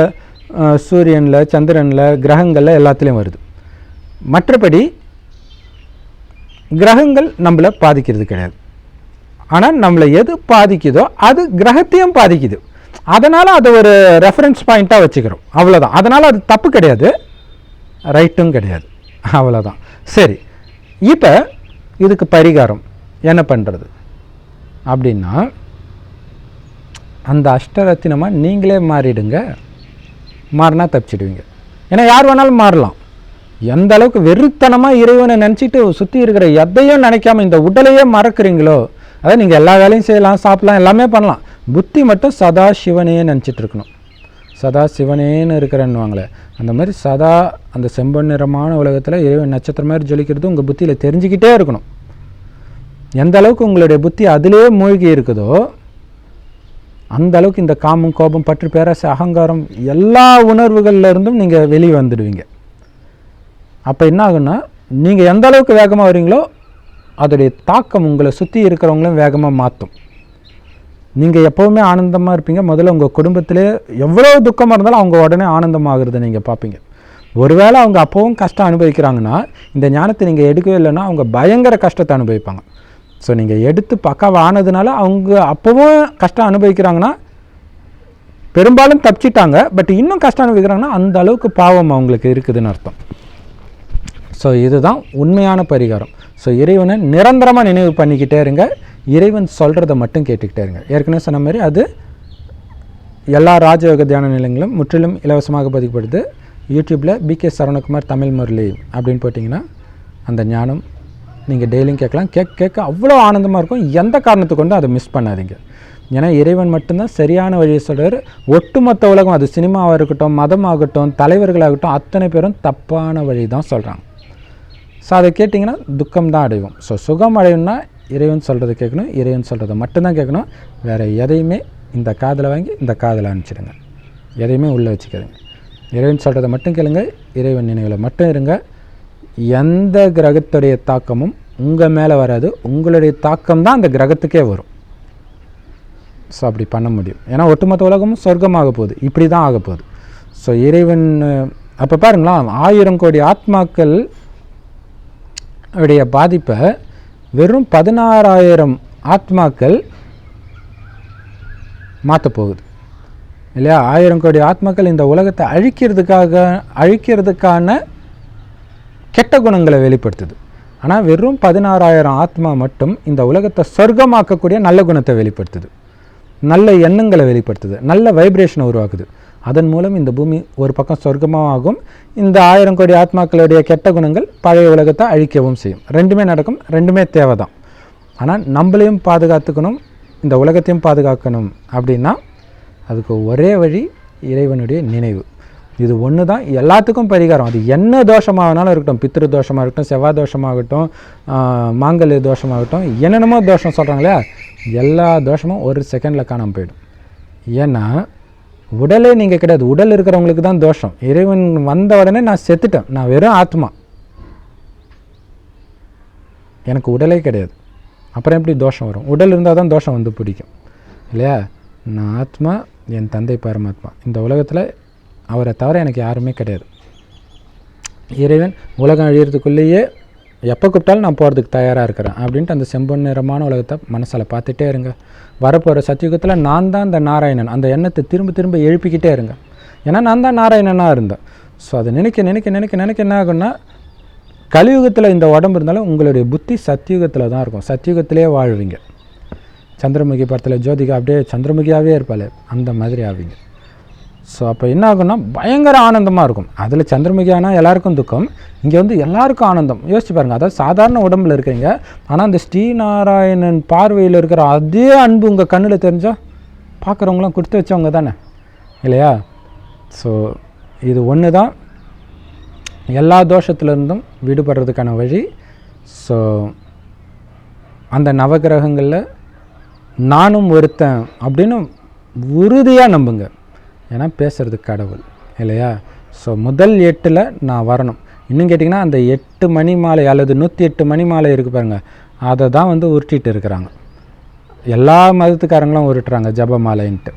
சூரியனில், சந்திரனில், கிரகங்களில் எல்லாத்துலேயும் வருது. மற்றபடி கிரகங்கள் நம்மளை பாதிக்கிறது கிடையாது. ஆனால் நம்மளை எது பாதிக்குதோ அது கிரகத்தையும் பாதிக்குது. அதனால் அதை ஒரு ரெஃபரன்ஸ் பாயிண்ட்டாக வச்சுக்கிறோம், அவ்வளோதான். அதனால் அது தப்பு கிடையாது, ரைட்டும் கிடையாது, அவ்வளோதான். சரி, இப்போ இதுக்கு பரிகாரம் என்ன பண்ணுறது அப்படின்னா, அந்த அஷ்டரத்தினமாக நீங்களே மாறிடுங்க. மாறினா தப்பிச்சிடுவீங்க. ஏன்னா யார் வேணாலும் மாறலாம். எந்த அளவுக்கு வெறித்தனமாக இறைவனை நினச்சிட்டு சுற்றி இருக்கிற எதையும் நினைக்காம இந்த உடலையே மறக்கிறீங்களோ, அதாவது நீங்கள் எல்லா வேலையும் செய்யலாம், சாப்பிடலாம், எல்லாமே பண்ணலாம். புத்தி மட்டும் சதா சிவனையே நினச்சிட்டு இருக்கணும். சதா சிவனேன்னு இருக்கிறேன்னுவாங்களே, அந்த மாதிரி சதா அந்த செம்பொன் நிறமான உலகத்தில் இறைவன் நட்சத்திரம் மாதிரி ஜொலிக்கிறது உங்கள் புத்தியில் தெரிஞ்சுக்கிட்டே இருக்கணும். எந்த அளவுக்கு உங்களுடைய புத்தி அதிலே மூழ்கி இருக்குதோ அந்த அளவுக்கு இந்த காமம், கோபம், பற்று, பேராசை, அகங்காரம் எல்லா உணர்வுகள்லேருந்தும் நீங்கள் வெளியே வந்துடுவீங்க. அப்போ என்ன ஆகுன்னா, நீங்கள் எந்த அளவுக்கு வேகமாக வரீங்களோ அதோடைய தாக்கம் உங்களை சுற்றி இருக்கிறவங்களும் வேகமாக மாற்றும். நீங்கள் எப்போவுமே ஆனந்தமாக இருப்பீங்க. முதல்ல உங்கள் குடும்பத்திலே எவ்வளோ துக்கமாக இருந்தாலும் அவங்க உடனே ஆனந்தமாகிறத நீங்கள் பார்ப்பீங்க. ஒருவேளை அவங்க அப்போவும் கஷ்டம் அனுபவிக்கிறாங்கன்னா, இந்த ஞானத்தை நீங்கள் எடுக்கவே இல்லைன்னா அவங்க பயங்கர கஷ்டத்தை அனுபவிப்பாங்க. ஸோ நீங்கள் எடுத்து பக்காவாக ஆனதுனால அவங்க அப்போவும் கஷ்டம் அனுபவிக்கிறாங்கன்னா பெரும்பாலும் தப்பிச்சிட்டாங்க. பட் இன்னும் கஷ்டம் அனுபவிக்கிறாங்கன்னா அந்த அளவுக்கு பாவம் அவங்களுக்கு இருக்குதுன்னு அர்த்தம். ஸோ இதுதான் உண்மையான பரிகாரம். ஸோ இறைவனை நிரந்தரமாக நினைவு பண்ணிக்கிட்டே இருங்க. இறைவன் சொல்கிறத மட்டும் கேட்டுக்கிட்டே இருங்க. ஏற்கனவே சொன்ன மாதிரி அது எல்லா ராஜயோக தியான நிலையங்களும் முற்றிலும் இலவசமாக பதிக்கப்படுது. யூடியூப்பில் பிகே சரவணகுமார் தமிழ் முரளி அப்படின்னு போட்டிங்கன்னா அந்த ஞானம் நீங்கள் டெய்லியும் கேட்கலாம். கேட்க அவ்வளோ ஆனந்தமாக இருக்கும். எந்த காரணத்தை கொண்டு அதை மிஸ் பண்ணாதீங்க. ஏன்னா இறைவன் மட்டும்தான் சரியான வழியை சொல்கிறார். ஒட்டுமொத்த உலகம், அது சினிமாவாக இருக்கட்டும், மதமாகட்டும், தலைவர்களாகட்டும், அத்தனை பேரும் தப்பான வழி தான் சொல்கிறாங்க. ஸோ அதை கேட்டிங்கன்னா துக்கம் தான் அடைவோம். ஸோ சுகம் அடையணும்னா இறைவன் சொல்கிறத கேட்கணும், இறைவன் சொல்கிறத மட்டும்தான் கேட்கணும். வேறு எதையுமே இந்த காதில் வாங்கி இந்த காதில் அனுப்பிச்சிடுங்க. எதையுமே உள்ளே வச்சுக்காதுங்க. இறைவன் சொல்கிறத மட்டும் கேளுங்க, இறைவன் நினைவில் மட்டும் இருங்க. எந்த கிரகத்துடைய தாக்கமும் உங்கள் மேலே வராது. உங்களுடைய தாக்கம் தான் அந்த கிரகத்துக்கே வரும். ஸோ அப்படி பண்ண முடியும். ஏன்னா ஒட்டுமொத்த உலகமும் சொர்க்கமாக போகுது, இப்படி தான் ஆக போகுது. ஸோ இறைவன் அப்போ பாருங்களா, 1000 கோடி ஆத்மாக்கள் உடைய பாதிப்பை வெறும் 16,000 ஆத்மாக்கள் மாற்ற போகுது இல்லையா? 1000 கோடி ஆத்மாக்கள் இந்த உலகத்தை அழிக்கிறதுக்கான கெட்ட குணங்களை வெளிப்படுத்துது. ஆனால் வெறும் 16,000 ஆத்மா மட்டும் இந்த உலகத்தை சொர்க்கமாக்கக்கூடிய நல்ல குணத்தை வெளிப்படுத்துது, நல்ல எண்ணங்களை வெளிப்படுத்துது, நல்ல வைப்ரேஷனை உருவாக்குது. அதன் மூலம் இந்த பூமி ஒரு பக்கம் சொர்க்கமாக ஆகும். இந்த 1000 கோடி ஆத்மாக்களுடைய கெட்ட குணங்கள் பழைய உலகத்தை அழிக்கவும் செய்யும். ரெண்டுமே நடக்கும், ரெண்டுமே தேவை தான். ஆனால் நம்மளையும் பாதுகாத்துக்கணும், இந்த உலகத்தையும் பாதுகாக்கணும். அப்படின்னா அதுக்கு ஒரே வழி இறைவனுடைய நினைவு. இது ஒன்று தான் எல்லாத்துக்கும் பரிகாரம். அது என்ன தோஷமாகனாலும் இருக்கட்டும், பித்ரு தோஷமாக இருக்கட்டும், செவ்வாய் தோஷமாகட்டும், மாங்கல்ய தோஷமாகட்டும், என்னென்னமோ தோஷம் சொல்கிறாங்களே, எல்லா தோஷமும் ஒரு செகண்டில் காணாமல் போயிடும். ஏன்னா உடலே நீங்கள் கிடையாது, உடல் இருக்கிறவங்களுக்கு தான் தோஷம். இறைவன் வந்த உடனே நான் செத்துட்டேன், நான் வெறும் ஆத்மா, எனக்கு உடலே கிடையாது, அப்புறம் எப்படி தோஷம் வரும்? உடல் இருந்தால் தான் தோஷம் வந்து பிடிக்கும் இல்லையா? நான் ஆத்மா, என் தந்தை பரமாத்மா, இந்த உலகத்தில் அவரை தவிர எனக்கு யாருமே கிடையாது. இறைவன் உலகம் அழியறதுக்குள்ளேயே எப்போ கூப்பிட்டாலும் நான் போகிறதுக்கு தயாராக இருக்கிறேன் அப்படின்ட்டு அந்த செம்பொன் நிறமான உலகத்தை மனசால் பார்த்துட்டே இருங்க. வரப்போகிற சத்தியுகத்தில் நான் தான் இந்த நாராயணன், அந்த எண்ணத்தை திரும்ப திரும்ப எழுப்பிக்கிட்டே இருங்க. ஏன்னா நான் தான் நாராயணனாக இருந்தேன். ஸோ அதை நினைக்க நினைக்க நினைக்க நினைக்க என்ன ஆகுன்னா, கலியுகத்தில் இந்த உடம்பு இருந்தாலும் உங்களுடைய புத்தி சத்தியுகத்தில் தான் இருக்கும். சத்தியுகத்திலே வாழ்வீங்க. சந்திரமுகி படத்தில் ஜோதிகா அப்படியே சந்திரமுகியாகவே இருப்பாள், அந்த மாதிரி ஆவீங்க. ஸோ அப்போ என்ன ஆகும்னா பயங்கர ஆனந்தமாக இருக்கும். அதில் சந்திரமுகி ஆனால் எல்லாருக்கும் துக்கம், இங்கே வந்து எல்லாருக்கும் ஆனந்தம். யோசிச்சு பாருங்கள், அதாவது சாதாரண உடம்பில் இருக்கிறீங்க, ஆனால் அந்த ஸ்ரீநாராயணன் பார்வையில் இருக்கிற அதே அன்பு உங்கள் கண்ணில் தெரிஞ்சால் பார்க்குறவங்களாம் கொடுத்து வச்சவங்க தானே இல்லையா? ஸோ இது ஒன்று தான் எல்லா தோஷத்துலேருந்தும் விடுபடுறதுக்கான வழி. ஸோ அந்த நவகிரகங்களில் நானும் ஒருத்தன் அப்படின்னு உறுதியாக நம்புங்க. ஏன்னா பேசுகிறது கடவுள் இல்லையா? ஸோ முதல் 8 நான் வரணும். இன்னும் கேட்டிங்கன்னா அந்த 8 மணி மாலை அல்லது 108 மணி மாலை இருக்குது பாருங்கள், அதை தான் வந்து உருட்டிகிட்டு இருக்கிறாங்க. எல்லா மதத்துக்காரங்களும் உருட்டுறாங்க ஜபமாலைன்ட்டு.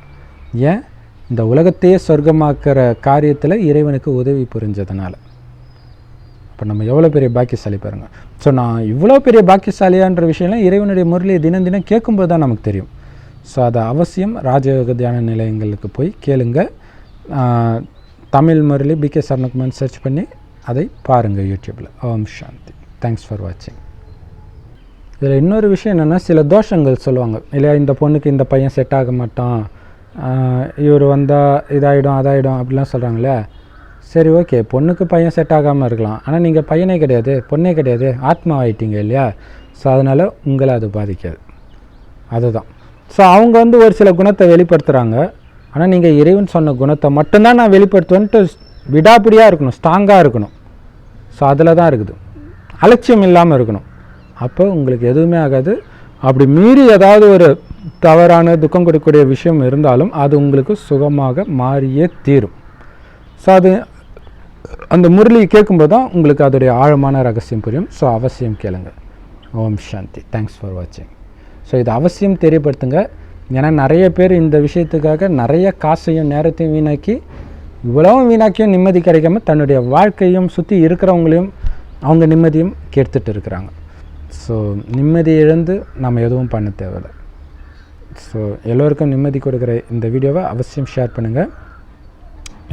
ஏன்? இந்த உலகத்தையே சொர்க்கமாக்குற காரியத்தில் இறைவனுக்கு உதவி புரிஞ்சதுனால. இப்போ நம்ம எவ்வளோ பெரிய பாக்கியசாலி பாருங்கள். ஸோ நான் இவ்வளோ பெரிய பாக்கியசாலியான்ற விஷயம்லாம் இறைவனுடைய முரளியை தினம் தினம் கேட்கும்போது தான் நமக்கு தெரியும். ஸோ அதை அவசியம் ராஜயோக தியான நிலையங்களுக்கு போய் கேளுங்க. தமிழ் முரளி பிகே சரணகுமார் சர்ச் பண்ணி அதை பாருங்கள் யூடியூப்பில். ஓம் சாந்தி. தேங்க்ஸ் ஃபார் வாட்சிங். இதில் இன்னொரு விஷயம் என்னென்னா, சில தோஷங்கள் சொல்லுவாங்க இல்லையா? இந்த பொண்ணுக்கு இந்த பையன் செட் ஆக மாட்டான், இவர் வந்தால் இதாகிடும் அதாகிடும் அப்படிலாம் சொல்கிறாங்க இல்லையா? சரி, ஓகே, பொண்ணுக்கு பையன் செட் ஆகாமல் இருக்கலாம், ஆனால் நீங்கள் பையனே கிடையாது, பொண்ணே கிடையாது, ஆத்மா ஆகிட்டீங்க இல்லையா? ஸோ அதனால் உங்களை அது பாதிக்காது. அதுதான். ஸோ அவங்க வந்து ஒரு சில குணத்தை வெளிப்படுத்துகிறாங்க, ஆனால் நீங்கள் இறைவன் சொன்ன குணத்தை மட்டும்தான் நான் வெளிப்படுத்துவேன்ட்டு விடாப்பிடியாக இருக்கணும், ஸ்ட்ராங்காக இருக்கணும். ஸோ அதில் தான் இருக்குது, அலட்சியம் இல்லாமல் இருக்கணும். அப்போ உங்களுக்கு எதுவுமே ஆகாது. அப்படி மீறி ஏதாவது ஒரு தவறான துக்கம் கொடுக்கக்கூடிய விஷயம் இருந்தாலும் அது உங்களுக்கு சுகமாக மாறியே தீரும். ஸோ அது அந்த முரளியை கேட்கும்போது தான் உங்களுக்கு அதோடைய ஆழமான ரகசியம் புரியும். ஸோ அவசியம் கேளுங்க. ஓம் சாந்தி. தேங்க்ஸ் ஃபார் வாட்சிங். ஸோ இது அவசியம் தெரியப்படுத்துங்க. ஏன்னா நிறைய பேர் இந்த விஷயத்துக்காக நிறைய காசையும் நேரத்தையும் வீணாக்கி, இவ்வளவும் வீணாக்கியும் நிம்மதி கிடைக்காம தன்னுடைய வாழ்க்கையும் சுற்றி இருக்கிறவங்களையும் அவங்க நிம்மதியும் கெடுத்துட்டு இருக்கிறாங்க. ஸோ நிம்மதி இழந்து நம்ம எதுவும் பண்ண தேவையில்லை. ஸோ எல்லோருக்கும் நிம்மதி கொடுக்குற இந்த வீடியோவை அவசியம் ஷேர் பண்ணுங்கள்.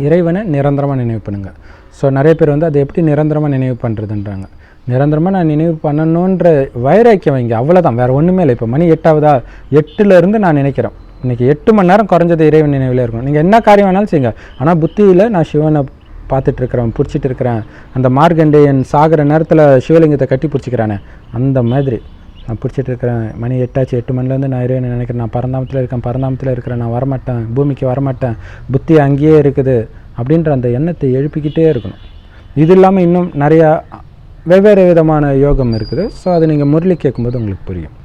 இறைவனை நிரந்தரமாக நினைவு பண்ணுங்கள். ஸோ நிறைய பேர் வந்து அதை எப்படி நிரந்தரமாக நினைவு பண்ணுறதுன்றாங்க. நிரந்தரமாக நான் நினைவு பண்ணணுன்ற வைராக்கியம் வைங்க, அவ்வளோதான், வேறு ஒன்றுமே இல்லை. இப்போ மணி 8 ஆகுதா, 8லேருந்து நான் நினைக்கிறேன் இன்றைக்கி 8 மணி நேரம் குறைஞ்சது இறைவன் நினைவில் இருக்கணும். நீங்கள் என்ன காரியம் வேணாலும் செய்யுங்க, ஆனால் புத்தியில் நான் சிவனை பார்த்துட்ருக்கிறேன், பிடிச்சிட்டு இருக்கிறேன். அந்த மார்கண்டேயன் சாகிற நேரத்தில் சிவலிங்கத்தை கட்டி பிடிச்சிக்கிறானே, அந்த மாதிரி நான் பிடிச்சிட்டு இருக்கிறேன். மணி 8 ஆச்சு, 8 மணிலேருந்து நான் இறைவனை நினைக்கிறேன், நான் பரந்தாமத்தில் இருக்கேன், பரந்தாமத்தில் இருக்கிறேன், நான் வரமாட்டேன், பூமிக்கு வரமாட்டேன், புத்தி அங்கேயே இருக்குது அப்படின்ற அந்த எண்ணத்தை எழுப்பிக்கிட்டே இருக்கணும். இது இல்லாமல் இன்னும் நிறையா வெவ்வேறு விதமான யோகம் இருக்குது. ஸோ அதை நீங்கள் முரளி கேட்கும்போது உங்களுக்கு புரியும்.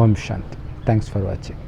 ஓம் சாந்தி. தேங்க்ஸ் ஃபார் வாட்சிங்.